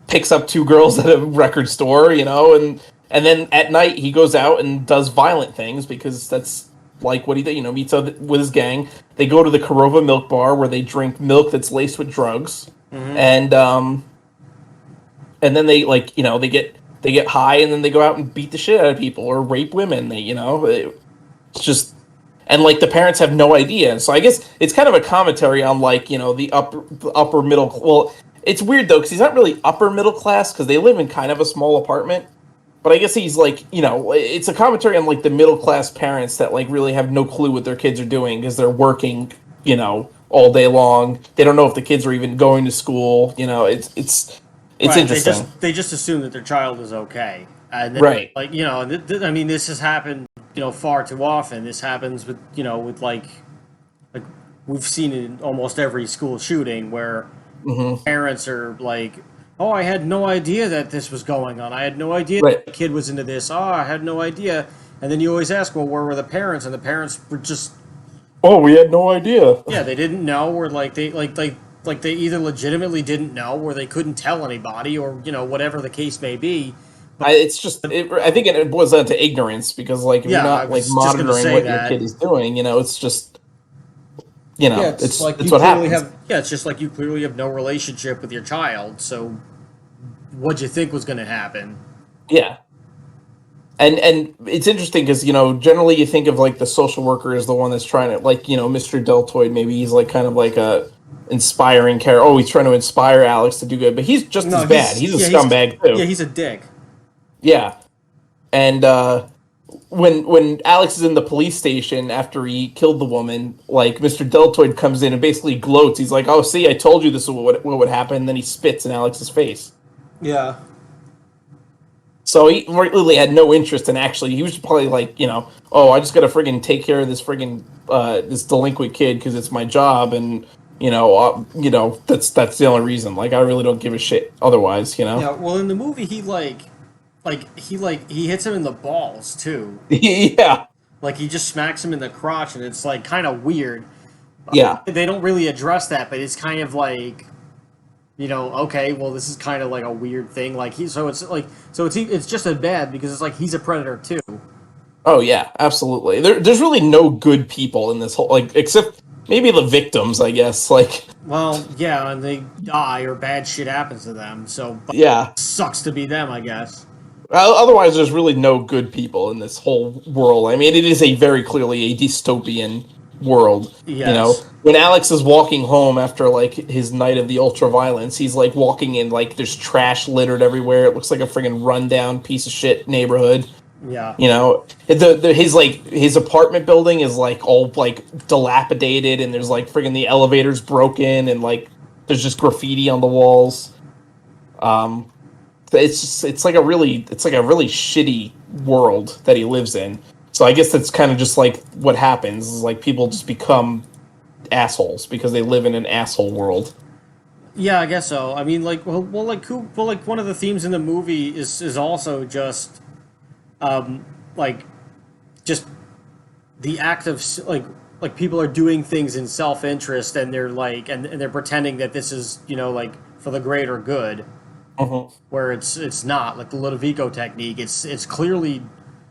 picks up two girls at a record store. You know, and then at night he goes out and does violent things because that's like what he did. You know, meets up with his gang. They go to the Korova Milk Bar where they drink milk that's laced with drugs,
Mm-hmm.
and then they like they get high and then they go out and beat the shit out of people or rape women. It's just and like the parents have no idea. So I guess it's kind of a commentary on like the upper middle. Well, it's weird though because he's not really upper middle class because they live in kind of a small apartment. But I guess he's like it's a commentary on like the middle class parents that like really have no clue what their kids are doing because they're working all day long. They don't know if the kids are even going to school. It's
Right. They
interesting.
just assume that their child is okay, and then,
Right.
like I mean, this has happened far too often. This happens with with like we've seen it in almost every school shooting where
Hmm.
parents are like, "Oh, I had no idea that this was going on. I had no idea
Right.
the kid was into this. Oh, I had no idea." And then you always ask, "Well, where were the parents?" And the parents were just
Oh, we had no idea.
yeah, they didn't know, or like they either legitimately didn't know, or they couldn't tell anybody, or whatever the case may be.
I think it boils down to ignorance because like if you're
Yeah, I
not like
was just gonna
monitoring
say
what your
that.
kid is doing, it's just
Yeah, it's like
it's
you
what
clearly
happens.
have. Yeah, it's just like you clearly have no relationship with your child. So, what'd you think was going to happen?
Yeah. And it's interesting because generally you think of like the social worker as the one that's trying to like Mr. Deltoid, maybe he's like kind of like a inspiring character. Oh, he's trying to inspire Alex to do good, but he's just as
No,
bad. He's a scumbag
yeah,
too.
he's a dick.
Yeah. And when Alex is in the police station after he killed the woman, like Mr. Deltoid comes in and basically gloats. He's like, "Oh, see, I told you this is what would happen." And then he spits in Alex's face.
Yeah.
So he really had no interest in actually. He was probably like, oh, I just got to friggin' take care of this friggin' this delinquent kid because it's my job, and that's the only reason. Like, I really don't give a shit otherwise.
Yeah. Well, in the movie, he hits him in the balls too.
Yeah,
Like he just smacks him in the crotch, and it's like kind of weird.
yeah,
They don't really address that, but it's kind of like okay, well, this is kind of like a weird thing. Like it's just as bad because it's like he's a predator too.
oh yeah, absolutely. There's really no good people in this whole like except maybe the victims, I guess. Like,
Well, yeah, and they die or bad shit happens to them. So but
yeah.
it sucks to be them, I guess.
Otherwise, there's really no good people in this whole world. I mean, it is a very clearly a dystopian world.
Yes.
When Alex is walking home after like his night of the ultra violence, he's like walking in like there's trash littered everywhere. It looks like a friggin' rundown piece of shit neighborhood.
Yeah.
His apartment building is like all like dilapidated, and there's like friggin' the elevators broken, and like there's just graffiti on the walls. Um, it's like a really shitty world that he lives in. So I guess that's kind of just like what happens is like people just become assholes because they live in an asshole world.
Yeah, I guess so. I mean, like, like one of the themes in the movie is also just, like, just the act of like people are doing things in self interest, and they're like, and they're pretending that this is like for the greater good,
Mhm.
where it's not like the Ludovico technique. It's clearly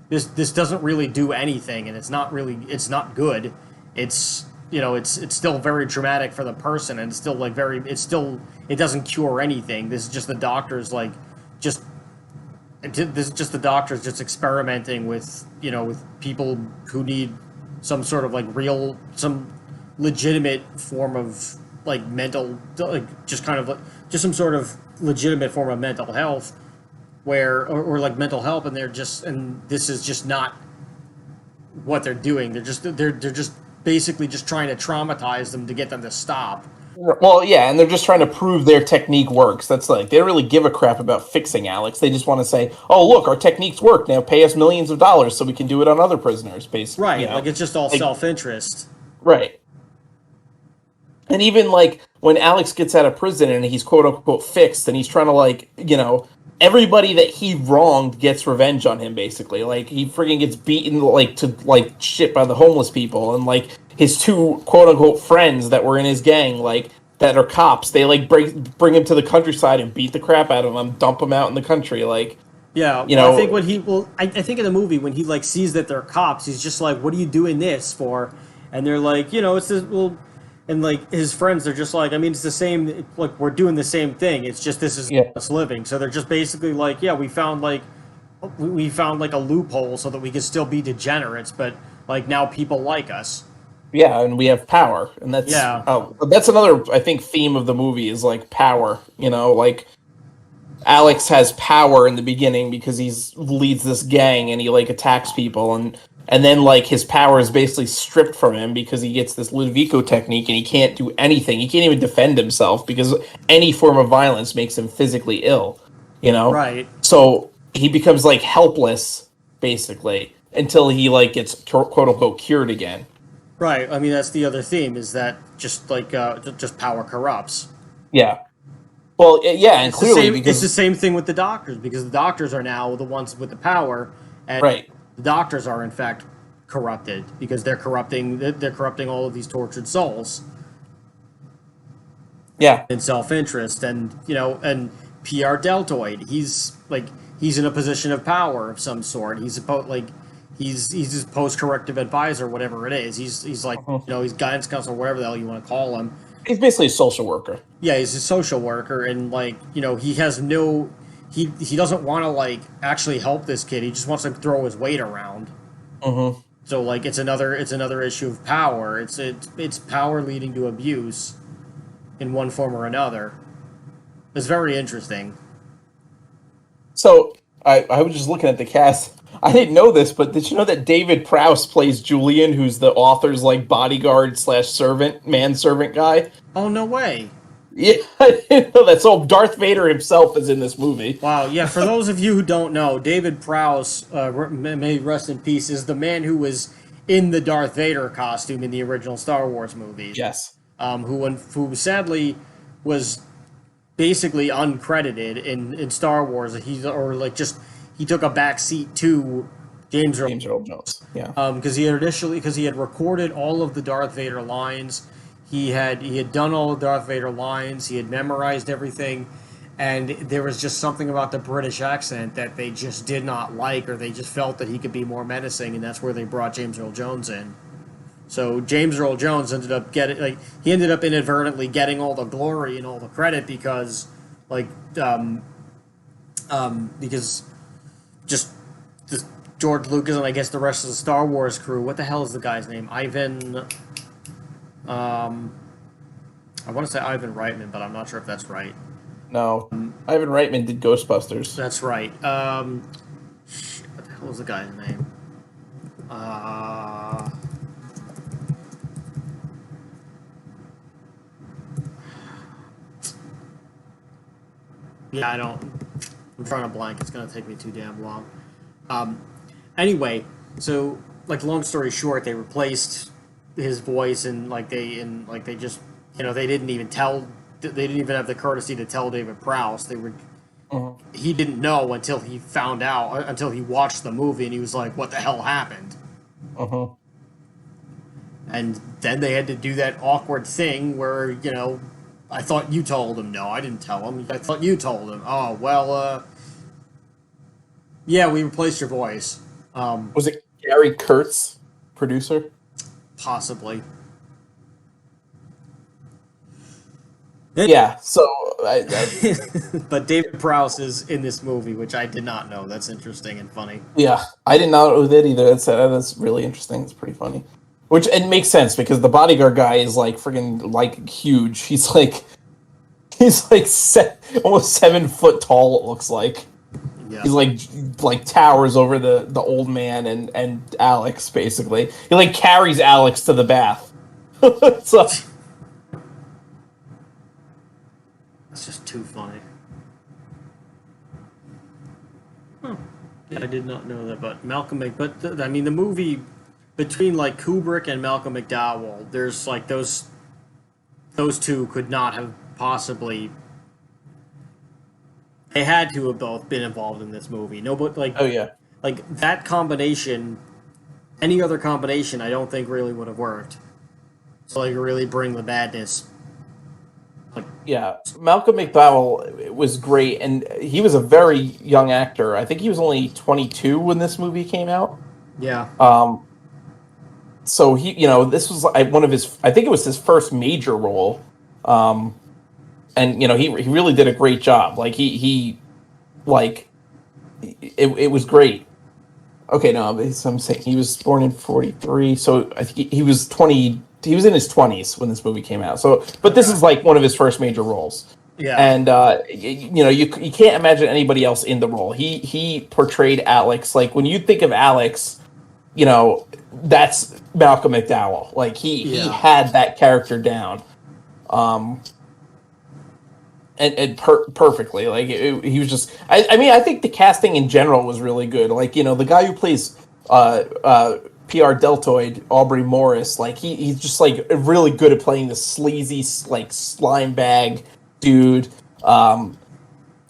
this doesn't really do anything, and it's not good. It's it's still very traumatic for the person, and it's still like it doesn't cure anything. This is just the doctors like just this is just the doctors just experimenting with with people who need some sort of like real some legitimate form of like mental like just kind of like just some sort of legitimate form of mental health or like mental help, and this is just not what they're doing. They're just basically just trying to traumatize them to get them to stop.
Well, yeah, and they're just trying to prove their technique works. That's like they don't really give a crap about fixing Alex. They just want to say, "Oh, look, our techniques work. Now pay us millions of dollars so we can do it on other prisoners." Basically,
Right, like it's just all
like
self-interest.
right. And even like when Alex gets out of prison and he's quote unquote fixed and he's trying to like, everybody that he wronged gets revenge on him basically. Like he freaking gets beaten like to like shit by the homeless people, and like his two quote unquote friends that were in his gang, like that are cops, they like bring him to the countryside and beat the crap out of him, dump him out in the country, like
Yeah,
you
well, I
know,
think I think in the movie when he like sees that they're cops, he's just like, "What are you doing this for?" And they're like, it's this well, and like his friends, they're just like, I mean, it's the same. Like we're doing the same thing. It's just this is
yeah,
us living. So they're just basically like, yeah, we found like a loophole so that we could still be degenerates, but like now people like us.
yeah, and we have power, and
Yeah,
that's another I think theme of the movie is like power. Like Alex has power in the beginning because he's leads this gang and he like attacks people, and then like his power is basically stripped from him because he gets this Ludovico technique and he can't do anything. He can't even defend himself because any form of violence makes him physically ill, you know?
right,
So he becomes like helpless basically until he like gets quote unquote cured again.
right. I mean, that's the other theme is that just like just power corrupts.
Yeah. Well, yeah, and
It's the
clearly
same. It's the
because
same thing with the doctors because the doctors are now the ones with the power, and
right.
the doctors are in fact corrupted because they're corrupting all of these tortured souls
Yeah.
in self-interest, and PR Deltoid. He's in a position of power of some sort. He's supposed like he's his post-corrective advisor, whatever it is. He's like
Mhm.
he's guidance counselor, whatever the hell you want to call him.
He's basically a social worker.
Yeah, he's a social worker, and like he has no he doesn't want to like actually help this kid. He just wants to throw his weight around.
Mhm.
So like it's another issue of power. It's power leading to abuse in one form or another. It's very interesting.
So I was just looking at the cast. I didn't know this, but did you know that David Prowse plays Julian, who's the author's like bodyguard slash servant, manservant guy?
Oh no way!
Yeah, I didn't know that. So Darth Vader himself is in this movie.
Wow, yeah. For those of you who don't know, David Prowse, may rest in peace, is the man who was in the Darth Vader costume in the original Star Wars movies.
Yes.
Who sadly was basically uncredited in Star Wars. He took a back seat to James Earl
James Earl Jones. Yeah.
because he had recorded all of the Darth Vader lines. He had done all the Darth Vader lines. He had memorized everything, and there was just something about the British accent that they just did not like, or they just felt that he could be more menacing, and that's where they brought James Earl Jones in. So James Earl Jones he ended up inadvertently getting all the glory and all the credit because like because just the George Lucas and I guess the rest of the Star Wars crew. What the hell is the guy's name? Ivan. I want to say Ivan Reitman, but I'm not sure if that's right.
No, Ivan Reitman did Ghostbusters.
That's right. What the hell is the guy's name? Yeah, I don't. I'm trying to blank. It's gonna take me too damn long. Anyway, so like long story short, they replaced his voice and they just they didn't even have the courtesy to tell David Prowse.
Mhm.
He didn't know until he found out until he watched the movie and he was like, "What the hell happened?"
Mhm.
And then they had to do that awkward thing where I thought you told him. No, I didn't tell him. I thought you told him. Oh well, yeah, we replaced your voice.
Was it Gary Kurtz, producer?
Possibly.
Yeah. So
But David Prowse is in this movie, which I did not know. That's interesting and funny.
yeah, I didn't know that either. That's really interesting. It's pretty funny. Which it makes sense because the bodyguard guy is like friggin' like huge. He's like almost 7 foot tall. It looks like
Yeah.
he's like towers over the old man and Alex basically. He like carries Alex to the bath. So
That's just too funny. Huh. Yeah, I did not know that, but I mean, the movie between like Kubrick and Malcolm McDowell, there's like those those two could not have possibly. They had to have both been involved in this movie. No, but
Oh yeah.
like that combination, any other combination, I don't think really would have worked. So like really bring the badness. Like
Yeah, Malcolm McDowell was great, and he was a very young actor. I think he was only 22 when this movie came out.
yeah,
Um, so he, this was like one of his. I think it was his first major role, um, and he really did a great job. Like he like it was great. Okay, no, I'm saying he was born in 43, so I think he was 20. He was in his 20s when this movie came out. So, but this is like one of his first major roles.
yeah,
And you can't imagine anybody else in the role. He portrayed Alex. Like when you think of Alex, that's Malcolm McDowell. Like he
yeah,
had that character down. Um, and perfectly. Like he was just. I mean, I think the casting in general was really good. Like the guy who plays PR Deltoid, Aubrey Morris. Like he's just like really good at playing the sleazy like slime bag dude.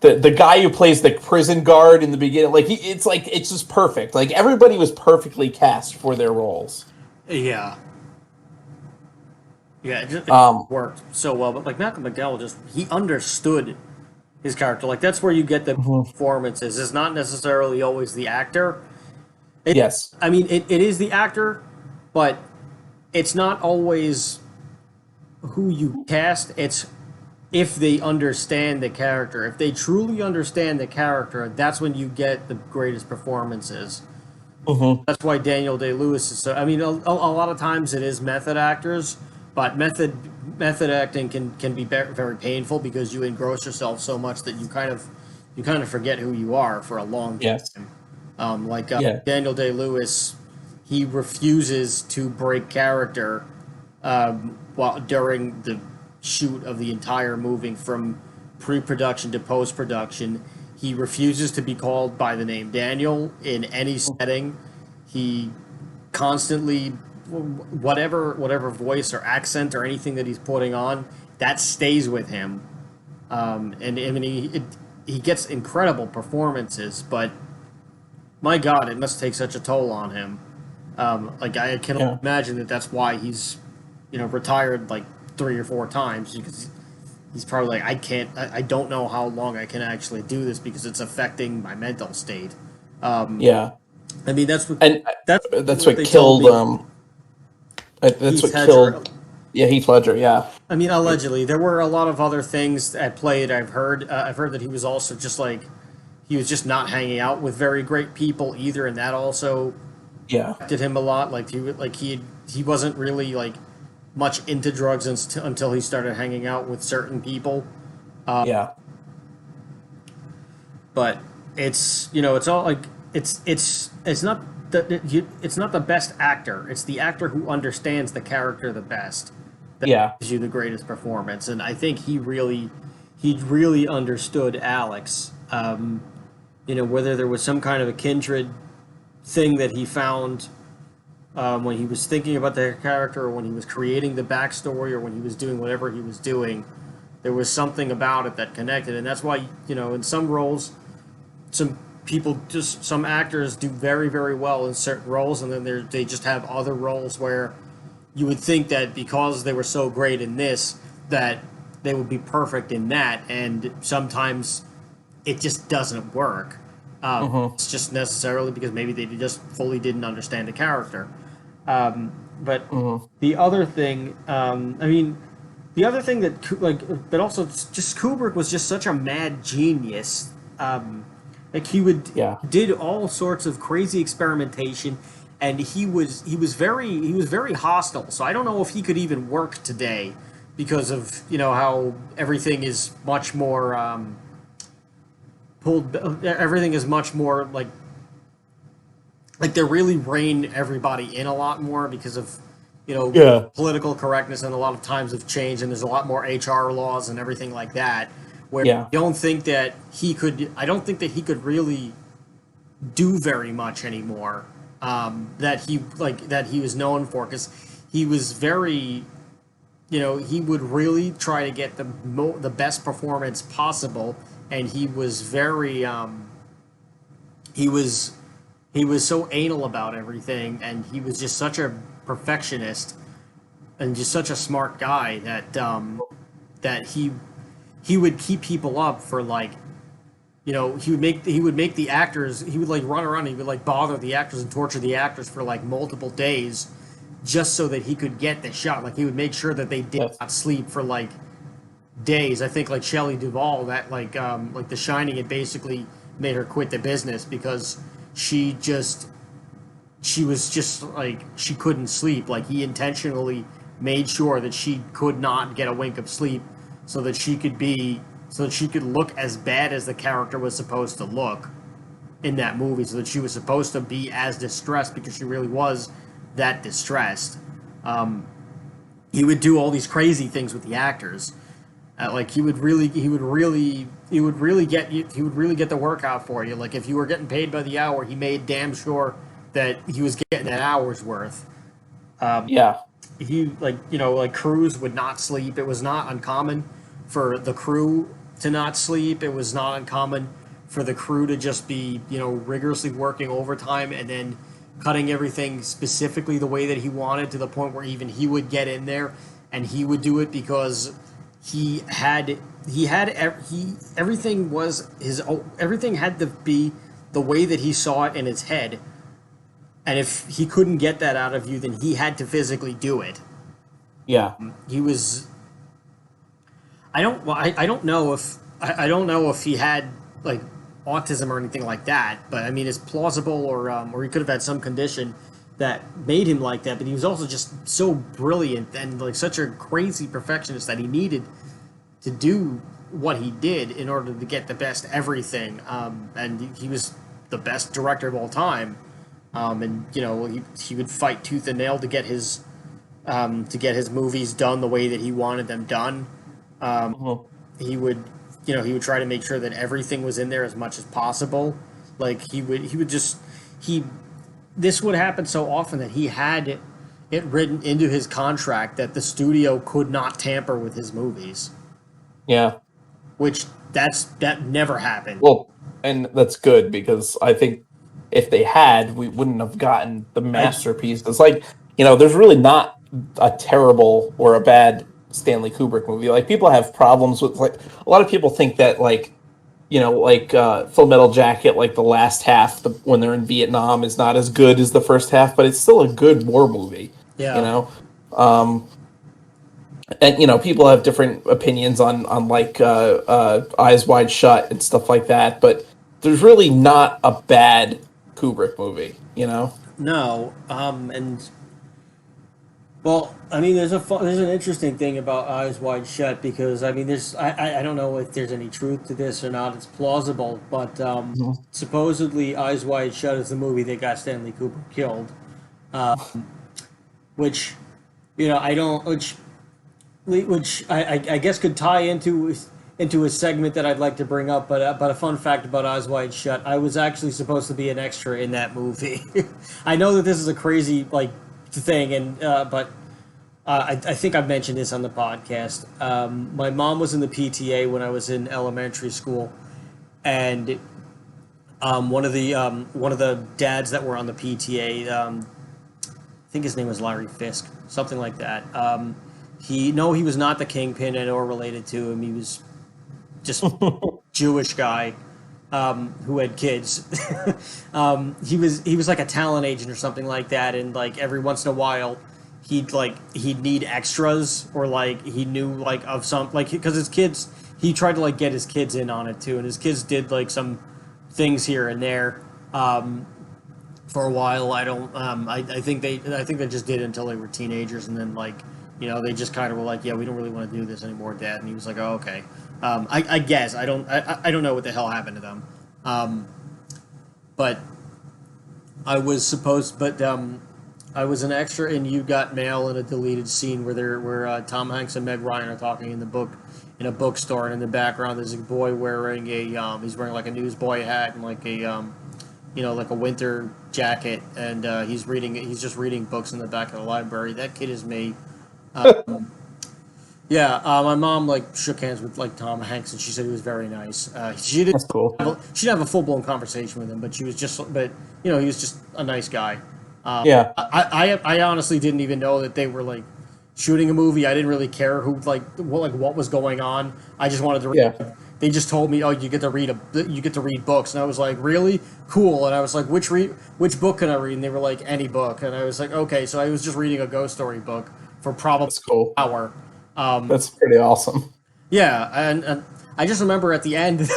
The guy who plays the prison guard in the beginning, like it's just perfect. Like everybody was perfectly cast for their roles.
yeah. Yeah, it
Um,
worked so well. But like Malcolm McDowell, he understood his character. Like that's where you get the
mhm.
performances. It's not necessarily always the actor.
Yes.
I mean, it is the actor, but it's not always who you cast. It's if they understand the character. If they truly understand the character, that's when you get the greatest performances.
Hmm.
That's why Daniel Day-Lewis is so. I mean, a lot of times it is method actors, but method acting can be very painful because you engross yourself so much that you kind of forget who you are for a long
Yes.
time. Like
Yeah.
Daniel Day-Lewis, he refuses to break character while during the shoot of the entire movie from pre-production to post-production. He refuses to be called by the name Daniel in any setting. He constantly whatever voice or accent or anything that he's putting on that stays with him. And I mean he gets incredible performances, but my God, it must take such a toll on him. Like I can only
Yeah.
imagine that that's why he's, retired like 3 or 4 times because he's probably like, I can't, I don't know how long I can actually do this because it's affecting my mental state.
Yeah.
I mean, that's what
And
that's
that's
what
what
they told
killed
me.
that's
Heath
what
Hedger.
killed, yeah, Heath Ledger. Yeah.
I mean, allegedly, there were a lot of other things at play. I've heard that he was also just like he was just not hanging out with very great people either, and that also
Yeah.
affected him a lot. Like he wasn't really like much into drugs until he started hanging out with certain people.
Yeah.
But it's all like it's not it's not the best actor. It's the actor who understands the character the best that
Yeah.
gives you the greatest performance. And I think he really understood Alex. Whether there was some kind of a kindred thing that he found when he was thinking about the character, or when he was creating the backstory, or when he was doing whatever he was doing, there was something about it that connected. And that's why in some roles, some actors do very very well in certain roles, and then they just have other roles where you would think that because they were so great in this that they would be perfect in that, and sometimes it just doesn't work.
Hmm.
It's just necessarily because maybe they just fully didn't understand the character. But
Hmm.
the other thing, I mean, the other thing that also just Kubrick was just such a mad genius. Like
Yeah.
did all sorts of crazy experimentation, and he was very hostile. So I don't know if he could even work today because of how everything is much more pulled. Everything is much more like they really rein everybody in a lot more because of
Yeah.
political correctness, and a lot of times have changed, and there's a lot more HR laws and everything like that. Where
Yeah.
I don't think that he could really do very much anymore. That he was known for because he was very he would really try to get the best performance possible, and he was very he was he was so anal about everything, and he was just such a perfectionist and just such a smart guy that he would keep people up for like he would make the actors, he would like run around, he would like bother the actors and torture the actors for like multiple days just so that he could get the shot. Like he would make sure that they did
Yes.
not sleep for like days. I think like Shelley Duvall, that like The Shining, it basically made her quit the business because she just she was just like she couldn't sleep. Like he intentionally made sure that she could not get a wink of sleep so that she could look as bad as the character was supposed to look in that movie, so that she was supposed to be as distressed because she really was that distressed. Um, he would do all these crazy things with the actors. Like he would really get the work out for you. Like if you were getting paid by the hour, he made damn sure that he was getting an hour's worth.
Yeah.
He like crews would not sleep. It was not uncommon for the crew to not sleep. It was not uncommon for the crew to just be rigorously working overtime and then cutting everything specifically the way that he wanted, to the point where even he would get in there and he would do it because he everything was his everything had to be the way that he saw it in his head, and if he couldn't get that out of you, then he had to physically do it.
Yeah.
He was I don't know if I don't know if he had like autism or anything like that, but I mean it's plausible, or he could have had some condition that made him like that. But he was also just so brilliant and like such a crazy perfectionist that he needed to do what he did in order to get the best everything. And he was the best director of all time. And he would fight tooth and nail to get his movies done the way that he wanted them done.
Mhm.
He would he would try to make sure that everything was in there as much as possible. Like he would just he this would happen so often that he had it written into his contract that the studio could not tamper with his movies,
Yeah.
which that never happened.
Well, and that's good because I think if they had, we wouldn't have gotten the
I
masterpiece. It's like, there's really not a terrible or a bad Stanley Kubrick movie. Like people have problems with like a lot of people think that Full Metal Jacket, like the last half, when they're in Vietnam, is not as good as the first half, but it's still a good war movie. You
Yeah.
know, um, and people have different opinions on like Eyes Wide Shut and stuff like that, but there's really not a bad Kubrick movie.
No. And well, I mean, there's an interesting thing about Eyes Wide Shut, because I mean, I don't know if there's any truth to this or not. It's plausible, but
Mhm.
supposedly Eyes Wide Shut is the movie that got Stanley Kubrick killed, which I don't which I guess could tie into a segment that I'd like to bring up. But a fun fact about Eyes Wide Shut: I was actually supposed to be an extra in that movie. I know that this is a crazy like thing, and but I think I've mentioned this on the podcast. My mom was in the PTA when I was in elementary school, and one of the dads that were on the PTA, I think his name was Larry Fisk, something like that. He was not the kingpin and or related to him. He was just Jewish guy who had kids. He was like a talent agent or something like that, and like every once in a while, he'd need extras, or like he knew like of some, like because his kids, he tried to like get his kids in on it too, and his kids did like some things here and there. For a while. I don't. I think they just did it until they were teenagers, and then like they just kind of were like, yeah, we don't really want to do this anymore, Dad. And he was like, oh, okay. I guess I don't know what the hell happened to them. But I was an extra in You Got Mail in a deleted scene where Tom Hanks and Meg Ryan are talking in a bookstore, and in the background there's a boy wearing he's wearing like a newsboy hat and like a like a winter jacket, and he's just reading books in the back of the library. That kid is me. Yeah, my mom like shook hands with like Tom Hanks, and she said he was very nice. She didn't
That's cool.
she didn't have a full blown conversation with him, but she was just but he was just a nice guy.
Yeah.
I honestly didn't even know that they were like shooting a movie. I didn't really care who what was going on. I just wanted to read.
Yeah.
They just told me, "Oh, you get to read books," and I was like, "Really? Cool." And I was like, "Which book can I read?" And they were like, "Any book." And I was like, "Okay." So I was just reading a ghost story book for probably
That's cool.
an hour.
That's pretty awesome.
Yeah, and I just remember at the end,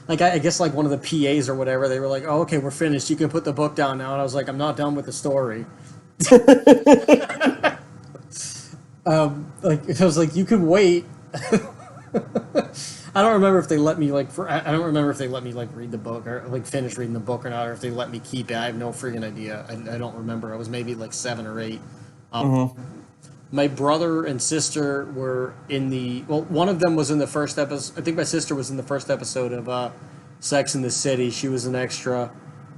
I guess like one of the PAs or whatever, they were like, "Oh, okay, we're finished. You can put the book down now." And I was like, "I'm not done with the story." I was like, "You can wait." I don't remember if they let me I don't remember if they let me like read the book or like finish reading the book or not, or if they let me keep it. I have no freaking idea. I don't remember. I was maybe like 7 or 8. My brother and sister were in one of them was in the first episode. I think my sister was in the first episode of Sex in the City. She was an extra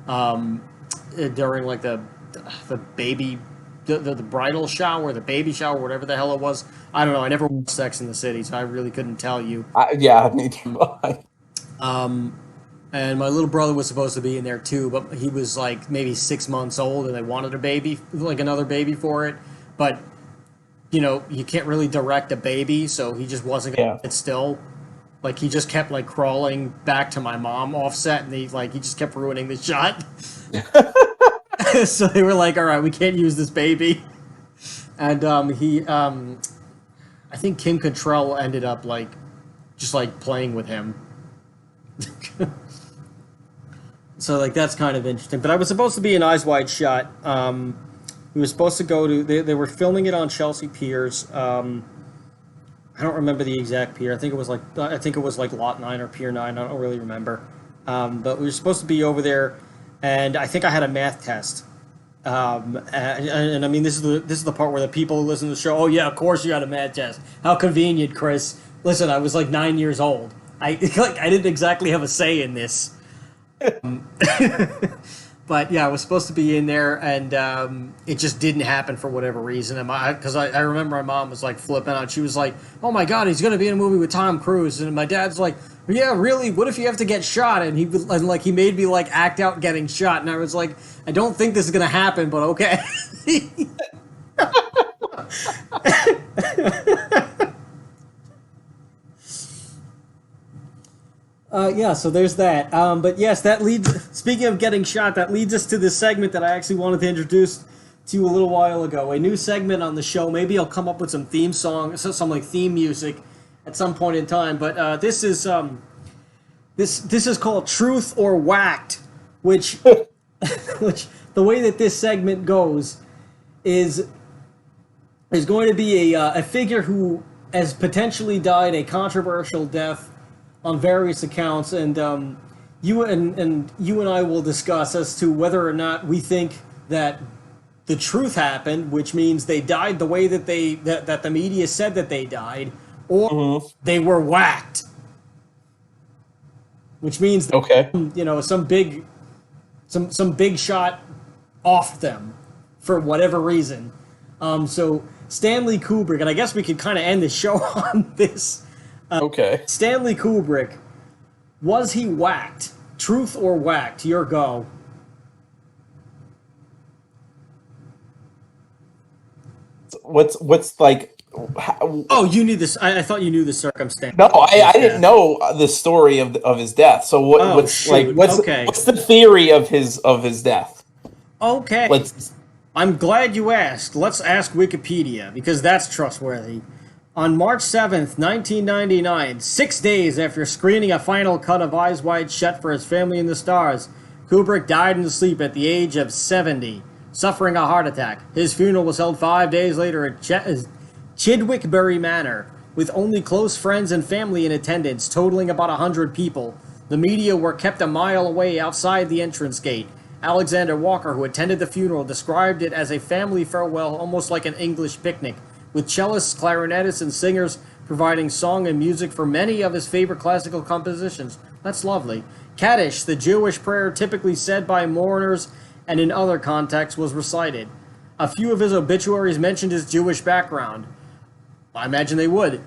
during like the baby, the bridal shower, the baby shower, whatever the hell it was. I don't know. I never watched Sex in the City, so I really couldn't tell you.
Yeah, me too.
And my little brother was supposed to be in there too, but he was like maybe 6 months old, and they wanted a baby, like another baby for it, but. You can't really direct a baby, so he just wasn't going to sit still. Like, he just kept, like, crawling back to my mom offset, and he just kept ruining the shot. So they were like, all right, we can't use this baby. And I think Kim Cattrall ended up, like, just, like, playing with him. So, like, that's kind of interesting. But I was supposed to be in Eyes Wide Shut. We were supposed to go to. They were filming it on Chelsea Piers. I don't remember the exact pier. I think it was like Lot 9 or Pier 9. I don't really remember. But we were supposed to be over there, and I think I had a math test. And I mean, this is the part where the people who listen to the show. Oh yeah, of course you had a math test. How convenient, Chris. Listen, I was like 9 years old. I didn't exactly have a say in this. But yeah, I was supposed to be in there, and it just didn't happen for whatever reason. Because I remember my mom was like flipping out. She was like, "Oh my God, he's going to be in a movie with Tom Cruise," and my dad's like, "Yeah, really? What if you have to get shot?" And he made me like act out getting shot, and I was like, "I don't think this is going to happen, but okay." Yeah, so there's that. But yes, speaking of getting shot, that leads us to this segment that I actually wanted to introduce to you a little while ago. A new segment on the show. Maybe I'll come up with some theme song, some like theme music at some point in time. But this is called Truth or Whacked, which the way that this segment goes is going to be a figure who has potentially died a controversial death on various accounts, and you and I will discuss as to whether or not we think that the truth happened, which means they died the way that that the media said that they died, or they were whacked, which means some big shot off them for whatever reason. So Stanley Kubrick, and I guess we could kind of end the show on this. Stanley Kubrick, was he whacked? Truth or whacked? Your go.
What's like?
Oh, you knew this. I thought you knew the circumstance.
No, I didn't know the story of his death. So what's the theory of his death?
Okay. I'm glad you asked. Let's ask Wikipedia, because that's trustworthy. On March 7th, 1999, 6 days after screening a final cut of Eyes Wide Shut for his family in the stars, Kubrick died in his sleep at the age of 70, suffering a heart attack. His funeral was held 5 days later at Chidwickbury Manor, with only close friends and family in attendance, totaling about 100 people. The media were kept a mile away outside the entrance gate. Alexander Walker, who attended the funeral, described it as a family farewell, almost like an English picnic, with cellists, clarinetists, and singers providing song and music for many of his favorite classical compositions. That's lovely. Kaddish, the Jewish prayer typically said by mourners and in other contexts, was recited. A few of his obituaries mentioned his Jewish background. I imagine they would.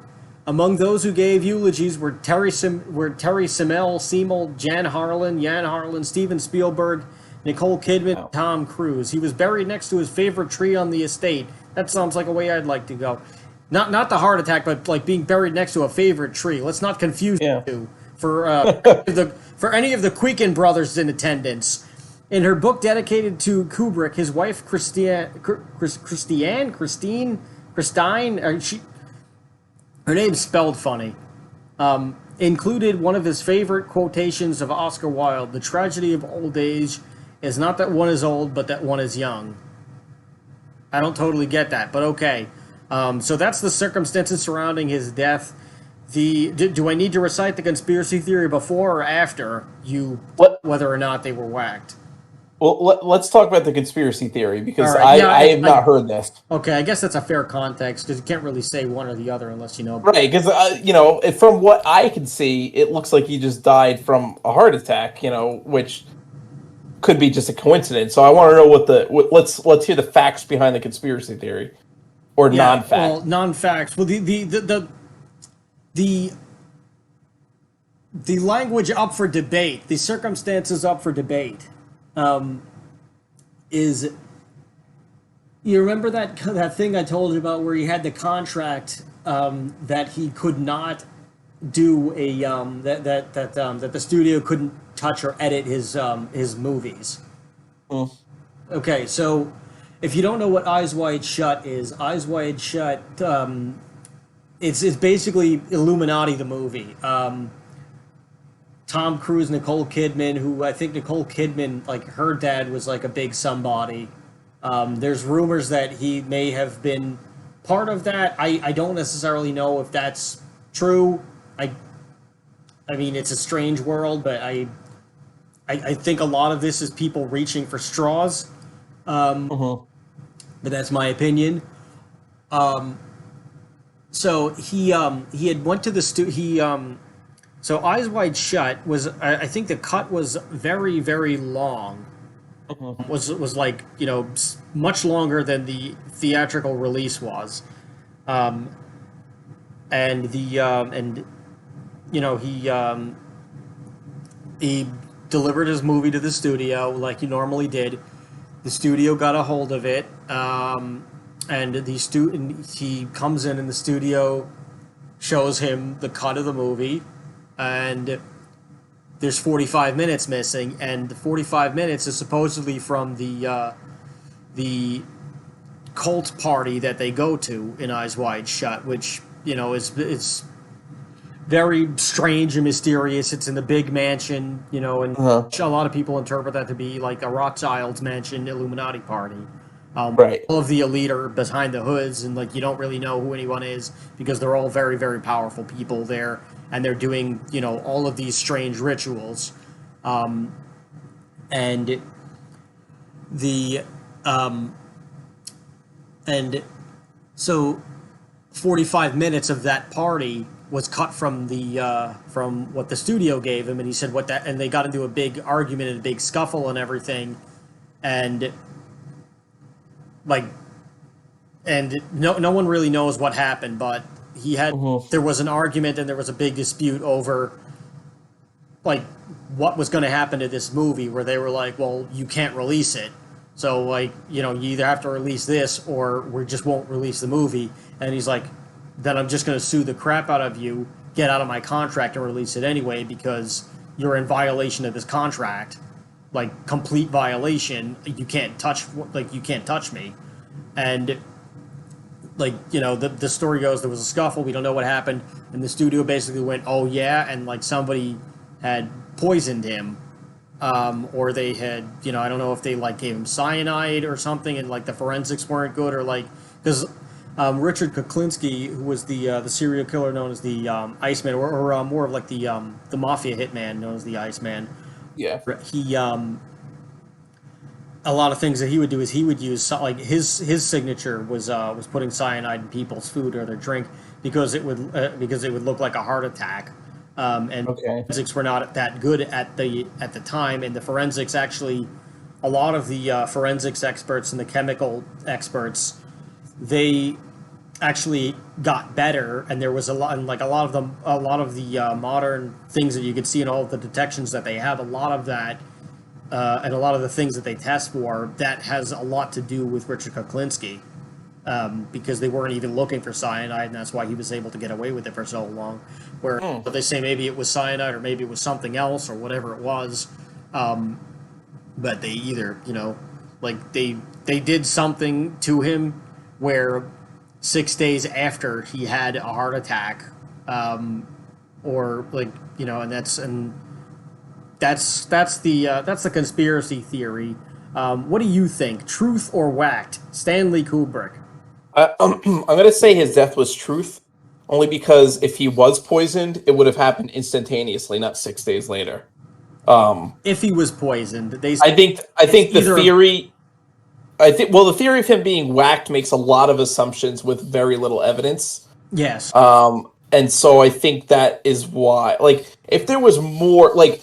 Among those who gave eulogies were Terry Semmel, Jan Harlan, Steven Spielberg, Nicole Kidman,
Wow.
Tom Cruise. He was buried next to his favorite tree on the estate. That sounds like a way I'd like to go. Not the heart attack, but like being buried next to a favorite tree. Let's not confuse
Yeah.
the two. For any of the Quicken brothers in attendance. In her book dedicated to Kubrick, his wife Christine, her name's spelled funny, included one of his favorite quotations of Oscar Wilde: "The tragedy of old age is not that one is old, but that one is young." I don't totally get that, but okay. So that's the circumstances surrounding his death. Do I need to recite the conspiracy theory before or after you whether or not they were whacked?
Well, let's talk about the conspiracy theory because
Right, yeah,
I have not heard this.
Okay, I guess that's a fair context because you can't really say one or the other unless you know.
Right, because from what I can see, it looks like he just died from a heart attack. Which could be just a coincidence. So I want to know let's hear the facts behind the conspiracy theory, or non-facts.
Well, non-facts. Well, the language up for debate, the circumstances up for debate, is, you remember that thing I told you about where he had the contract that he could not do that the studio couldn't touch or edit his movies. Okay, so if you don't know what Eyes Wide Shut is, Eyes Wide Shut, it's basically Illuminati the movie. Tom Cruise, Nicole Kidman, who I think Nicole Kidman, like her dad was like a big somebody. There's rumors that he may have been part of that. I don't necessarily know if that's true. I mean, it's a strange world, but I think a lot of this is people reaching for straws. But that's my opinion. So he had went to the so Eyes Wide Shut was, I think the cut was very, very long. Was like, much longer than the theatrical release was. He delivered his movie to the studio like he normally did. The studio got a hold of it, and he comes in and the studio shows him the cut of the movie, and there's 45 minutes missing, and the 45 minutes is supposedly from the cult party that they go to in Eyes Wide Shut, which is very strange and mysterious. It's in the big mansion, and a lot of people interpret that to be like a Rothschild's mansion Illuminati party.
Right.
All of the elite are behind the hoods, and like you don't really know who anyone is because they're all very, very powerful people there, and they're doing all of these strange rituals, and so 45 minutes of that party was cut from from what the studio gave him, and he said and they got into a big argument and a big scuffle and everything, and no one really knows what happened, but there was an argument and there was a big dispute over like what was going to happen to this movie, where they were like, well, you can't release it, so like you either have to release this or we just won't release the movie. And he's like, then I'm just going to sue the crap out of you, get out of my contract and release it anyway, because you're in violation of this contract, like complete violation. You can't touch me. And like, the story goes, there was a scuffle, we don't know what happened, and the studio basically went, oh yeah, and like somebody had poisoned him, or they had, I don't know if they like gave him cyanide or something, and like the forensics weren't good, or like, because Richard Kuklinski, who was the serial killer known as the Iceman, or more of like the mafia hitman known as the Iceman.
Yeah.
He a lot of things that he would do is he would use like his signature was putting cyanide in people's food or their drink because it would look like a heart attack. And forensics were not that good at the time, and the forensics actually, a lot of the forensics experts and the chemical experts, they actually got better, and there was a lot, and like a lot of the modern things that you could see in all of the detections that they have, a lot of that, and a lot of the things that they test for, that has a lot to do with Richard Kuklinski, because they weren't even looking for cyanide, and that's why he was able to get away with it for so long. Where they say maybe it was cyanide or maybe it was something else or whatever it was, but they either, like they did something to him where 6 days after he had a heart attack, or like, and that's the conspiracy theory. What do you think? Truth or whacked? Stanley Kubrick.
I'm going to say his death was truth, only because if he was poisoned, it would have happened instantaneously, not 6 days later.
If he was poisoned,
I think the theory. The theory of him being whacked makes a lot of assumptions with very little evidence.
Yes.
And so I think that is why, like, if there was more, like,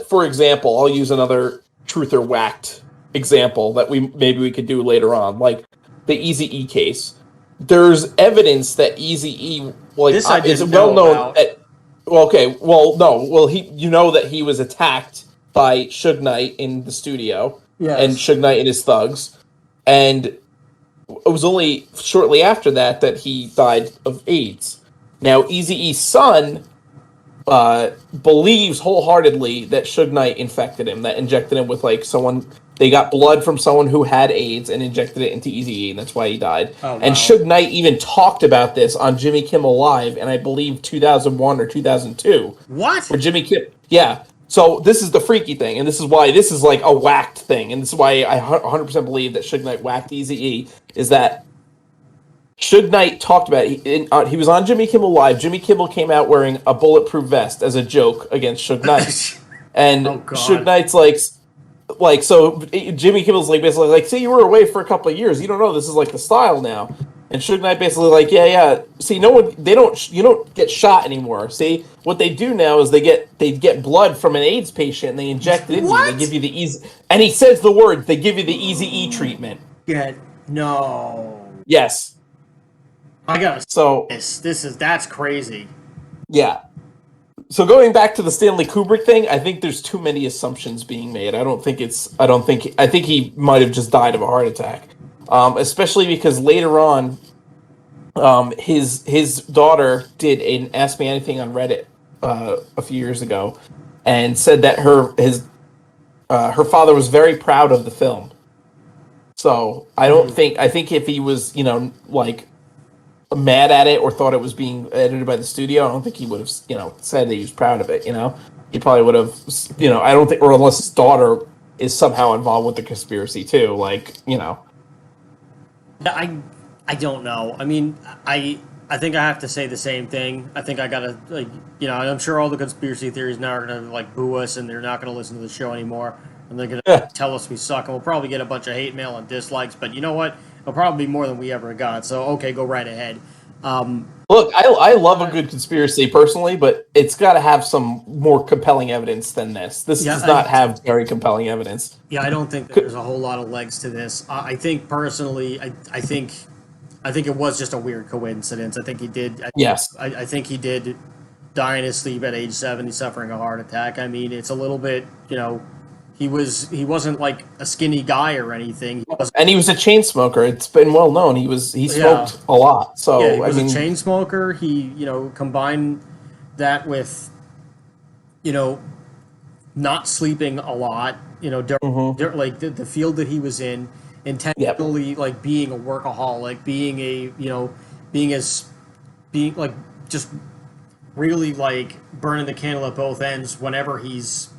for example, I'll use another truth or whacked example that we could do later on, like the Eazy-E case. There's evidence that Eazy-E, like, is well known. That he was attacked by Suge Knight in the studio, and Suge Knight and his thugs, and it was only shortly after that he died of AIDS. Now, Eazy-E's son believes wholeheartedly that Suge Knight infected him, that injected him with, like, someone. They got blood from someone who had AIDS and injected it into Eazy-E, and that's why he died.
Oh, wow.
And Suge Knight even talked about this on Jimmy Kimmel Live, and I believe 2001 or 2002.
What?
For Jimmy Kimmel, yeah. So this is the freaky thing, and this is why this is like a whacked thing, and this is why I 100% believe that Suge Knight whacked Eazy-E, is that Suge Knight talked about it. He was on Jimmy Kimmel Live. Jimmy Kimmel came out wearing a bulletproof vest as a joke against Suge Knight. And Suge Knight's like, so Jimmy Kimmel's like basically like, see, you were away for a couple of years. You don't know this is like the style now. And Suge Knight basically like, yeah. See, you don't get shot anymore. See, what they do now is they get blood from an AIDS patient and they inject it into you. They give you the easy, and he says the word, they give you the Eazy-E treatment.
No.
Yes.
I gotta. So that's crazy.
Yeah. So going back to the Stanley Kubrick thing, I think there's too many assumptions being made. I think he might have just died of a heart attack. Especially because later on, his daughter did an Ask Me Anything on Reddit a few years ago, and said that her father was very proud of the film. So I think if he was, like, mad at it or thought it was being edited by the studio, I don't think he would have, said that he was proud of it. He probably would have, I don't think, or unless his daughter is somehow involved with the conspiracy too, like,
I don't know. I mean, I think I have to say the same thing. I think I gotta, like, I'm sure all the conspiracy theories now are gonna, like, boo us, and they're not gonna listen to the show anymore, and they're gonna tell us we suck, and we'll probably get a bunch of hate mail and dislikes. But you know what? It'll probably be more than we ever got. So okay, go right ahead.
Look, I love a good conspiracy personally, but it's got to have some more compelling evidence than this. This does not have very compelling evidence.
Yeah, I don't think there's a whole lot of legs to this. I think personally, I think it was just a weird coincidence. I think he did.
Yes.
I think he did die in his sleep at age 70, suffering a heart attack. I mean, it's a little bit, he wasn't like a skinny guy or anything.
And he was a chain smoker. It's been well known. He smoked a lot. So
yeah, he was a chain smoker. He, combined that with, not sleeping a lot, during, like the field that he was in, intentionally, like, being a workaholic, being like just really, like, burning the candle at both ends whenever he's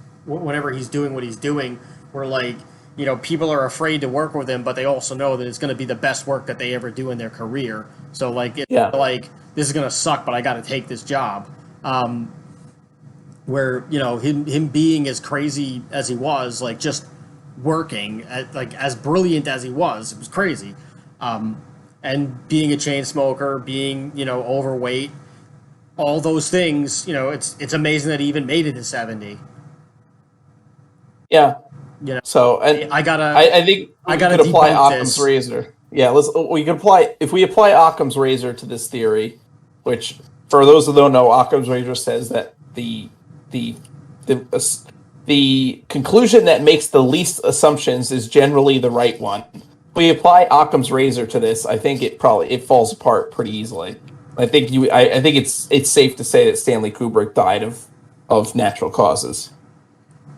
doing what he's doing, where, like, people are afraid to work with him, but they also know that it's going to be the best work that they ever do in their career. So, like, like, this is going to suck, but I got to take this job. Where, him being as crazy as he was, like, just working, as brilliant as he was, it was crazy. And being a chain smoker, being, overweight, all those things, it's amazing that he even made it to 70.
Yeah. So, and I think I gotta could apply Occam's razor. Yeah, we can apply if we apply Occam's razor to this theory, which for those who don't know, Occam's razor says that the the conclusion that makes the least assumptions is generally the right one. If we apply Occam's razor to this, I think it falls apart pretty easily. I think it's safe to say that Stanley Kubrick died of natural causes.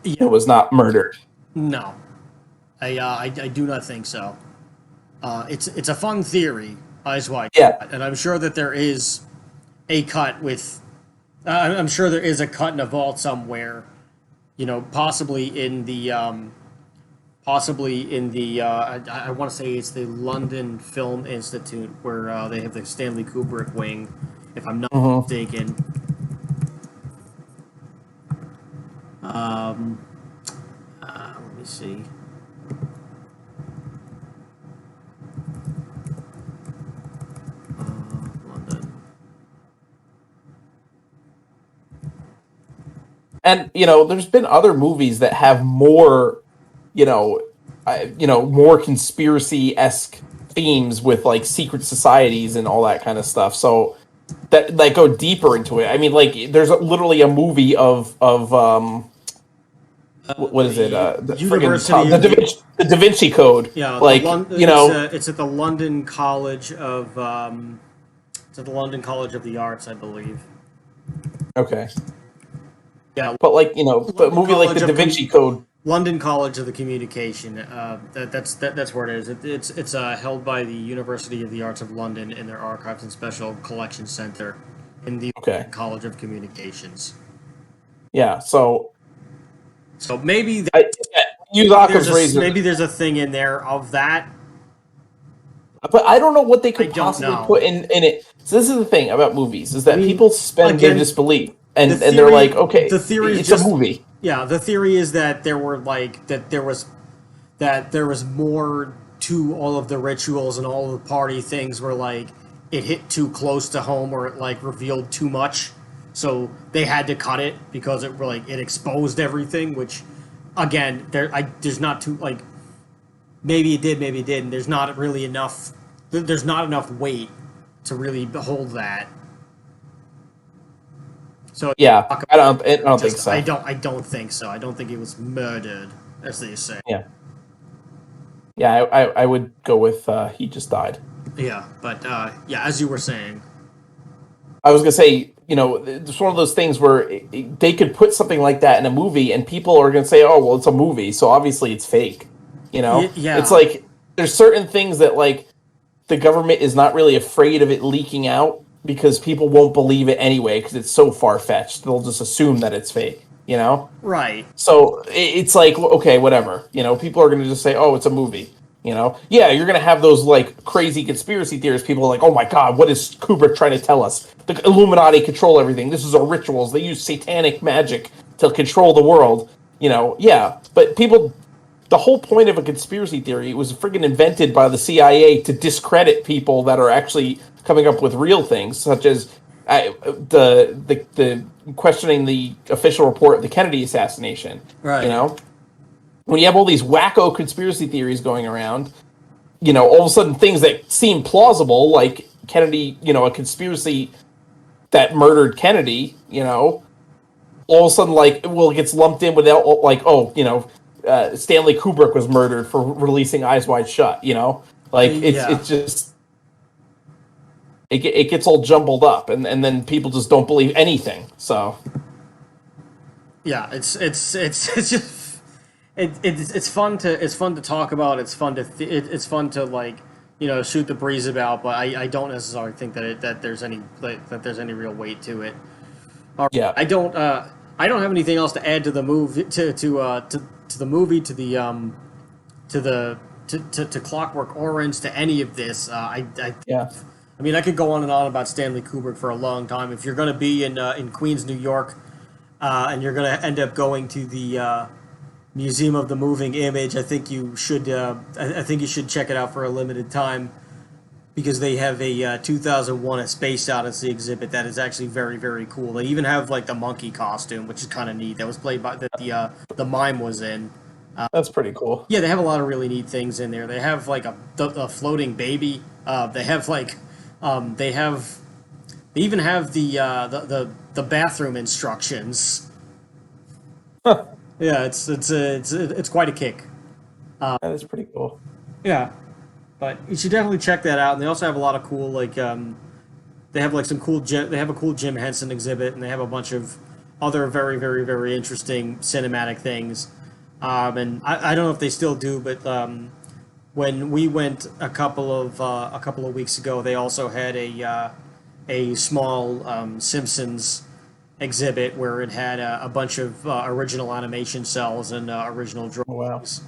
Yeah.
It was not murdered.
No, I do not think so. It's a fun theory, is why.
Yeah.
And I'm sure that there is a cut with. I'm sure there is a cut in a vault somewhere. Possibly in the. I want to say it's the London Film Institute where they have the Stanley Kubrick wing, if I'm not mistaken. Let me see. London.
And there's been other movies that have more, more conspiracy-esque themes with like secret societies and all that kind of stuff. So that go deeper into it. I mean, like there's literally a movie of what is it? The
University
the Da Vinci Code.
Yeah,
like
it's at the London College of it's at the London College of the Arts, I believe.
Okay.
Yeah,
but like but a movie like the Da Vinci Code.
London College of the Communication. That's where it is. It's held by the University of the Arts of London in their Archives and Special Collections Center in the College of Communications.
Yeah, so
maybe maybe there's a thing in there of that.
But I don't know what they could possibly put in it. So this is the thing about movies is that people suspend their disbelief and they're like, okay,
the theory
it's a movie.
Yeah, the theory is that there was more to all of the rituals and all of the party things where like it hit too close to home or it like revealed too much. So they had to cut it because it exposed everything, which again, there's not too like maybe it did, maybe it didn't. There's not really enough weight to really hold that. So
yeah, I don't think so.
I don't think so. I don't think it was murdered, as they say.
Yeah. Yeah, I would go with he just died.
Yeah, but as you were saying,
I was gonna say, it's one of those things where they could put something like that in a movie, and people are gonna say, "Oh, well, it's a movie, so obviously it's fake."
Yeah.
It's like there's certain things that like the government is not really afraid of it leaking out because people won't believe it anyway because it's so far-fetched. They'll just assume that it's fake,
Right.
So it's like, okay, whatever. People are going to just say, oh, it's a movie. Yeah, you're going to have those like crazy conspiracy theorists. People are like, oh my God, what is Kubrick trying to tell us? The Illuminati control everything. This is our rituals. They use satanic magic to control the world. Yeah, but people... The whole point of a conspiracy theory was friggin' invented by the CIA to discredit people that are actually coming up with real things, such as the questioning the official report of the Kennedy assassination.
Right.
When you have all these wacko conspiracy theories going around, all of a sudden things that seem plausible, like Kennedy, a conspiracy that murdered Kennedy, all of a sudden it gets lumped in with Stanley Kubrick was murdered for releasing Eyes Wide Shut. It's just it gets all jumbled up, and then people just don't believe anything. So
yeah, it's just it's fun to talk about. It's fun to like shoot the breeze about, but I don't necessarily think that there's any real weight to it.
Yeah,
I don't have anything else to add to the movie to Clockwork Orange, to any of this. I mean, I could go on and on about Stanley Kubrick for a long time. If you're going to be in Queens, New York, and you're going to end up going to the Museum of the Moving Image, I think you should. I think you should check it out for a limited time, because they have a 2001: A Space Odyssey exhibit that is actually very, very cool. They even have like the monkey costume, which is kind of neat. That was played by the mime was in.
That's pretty cool.
Yeah, they have a lot of really neat things in there. They have like a floating baby. They have like they have they even have the bathroom instructions.
Huh.
Yeah, it's quite a kick.
That is pretty cool.
Yeah, but you should definitely check that out. And they also have a lot of cool they have like some cool they have a cool Jim Henson exhibit, and they have a bunch of other very very very interesting cinematic things. And I don't know if they still do, but when we went a couple of weeks ago, they also had a small Simpsons exhibit where it had a bunch of original animation cells and original
Wow.
drawings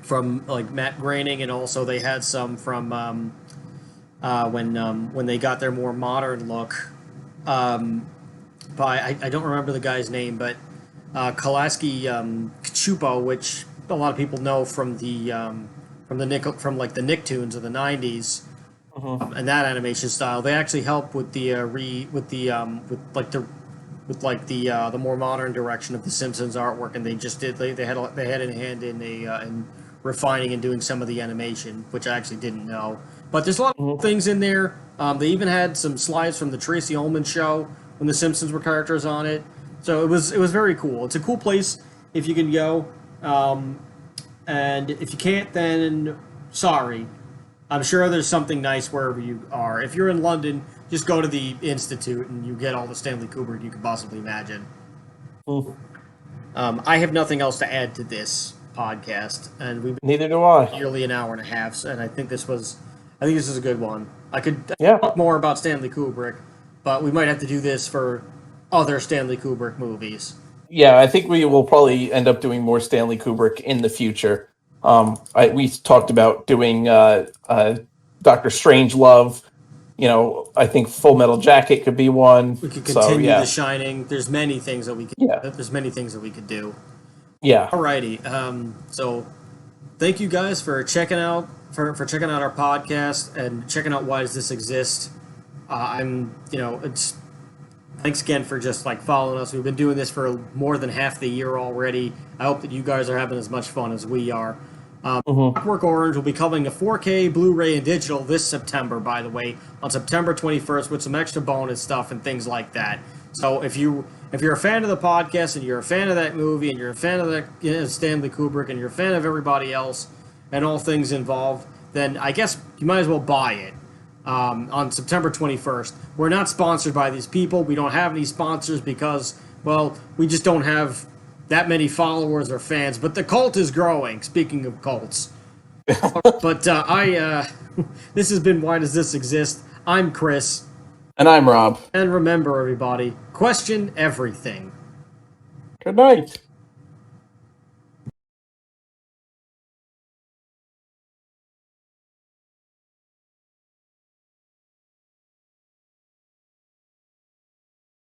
from like Matt Groening, and also they had some from when they got their more modern look. By I don't remember the guy's name, but Kolaski Kachupo, which a lot of people know from from like the Nicktoons of the '90s, and that animation style. They actually helped with the the more modern direction of the Simpsons artwork, and they had a hand in refining and doing some of the animation, which I actually didn't know. But there's a lot of things in there. They even had some slides from the Tracy Ullman show when the Simpsons were characters on it. So it was very cool. It's a cool place if you can go, and if you can't, then sorry. I'm sure there's something nice wherever you are. If you're in London, just go to the Institute and you get all the Stanley Kubrick you could possibly imagine. I have nothing else to add to this podcast, and we've been
Neither do I.
nearly an hour and a half, and I think this is a good one. I could
Yeah.
talk more about Stanley Kubrick, but we might have to do this for other Stanley Kubrick movies.
Yeah, I think we will probably end up doing more Stanley Kubrick in the future. We talked about doing Doctor Strangelove. I think Full Metal Jacket could be one.
We could
So,
continue
yeah.
The Shining. There's many things that we could.
Yeah.
There's many things that we could do.
Yeah.
Alrighty. So thank you guys for checking out checking out our podcast and checking out Why Does This Exist. It's thanks again for just like following us. We've been doing this for more than half the year already. I hope that you guys are having as much fun as we are. Clockwork Orange will be coming to 4K, Blu-ray, and digital this September, by the way, on September 21st, with some extra bonus stuff and things like that. So if you're a fan of the podcast and you're a fan of that movie and you're a fan of Stanley Kubrick and you're a fan of everybody else and all things involved, then I guess you might as well buy it on September 21st. We're not sponsored by these people. We don't have any sponsors because, well, we just don't have that many followers or fans, but the cult is growing. Speaking of cults, but this has been Why Does This Exist? I'm Chris,
And I'm Rob.
and remember, everybody, question everything.
Good night.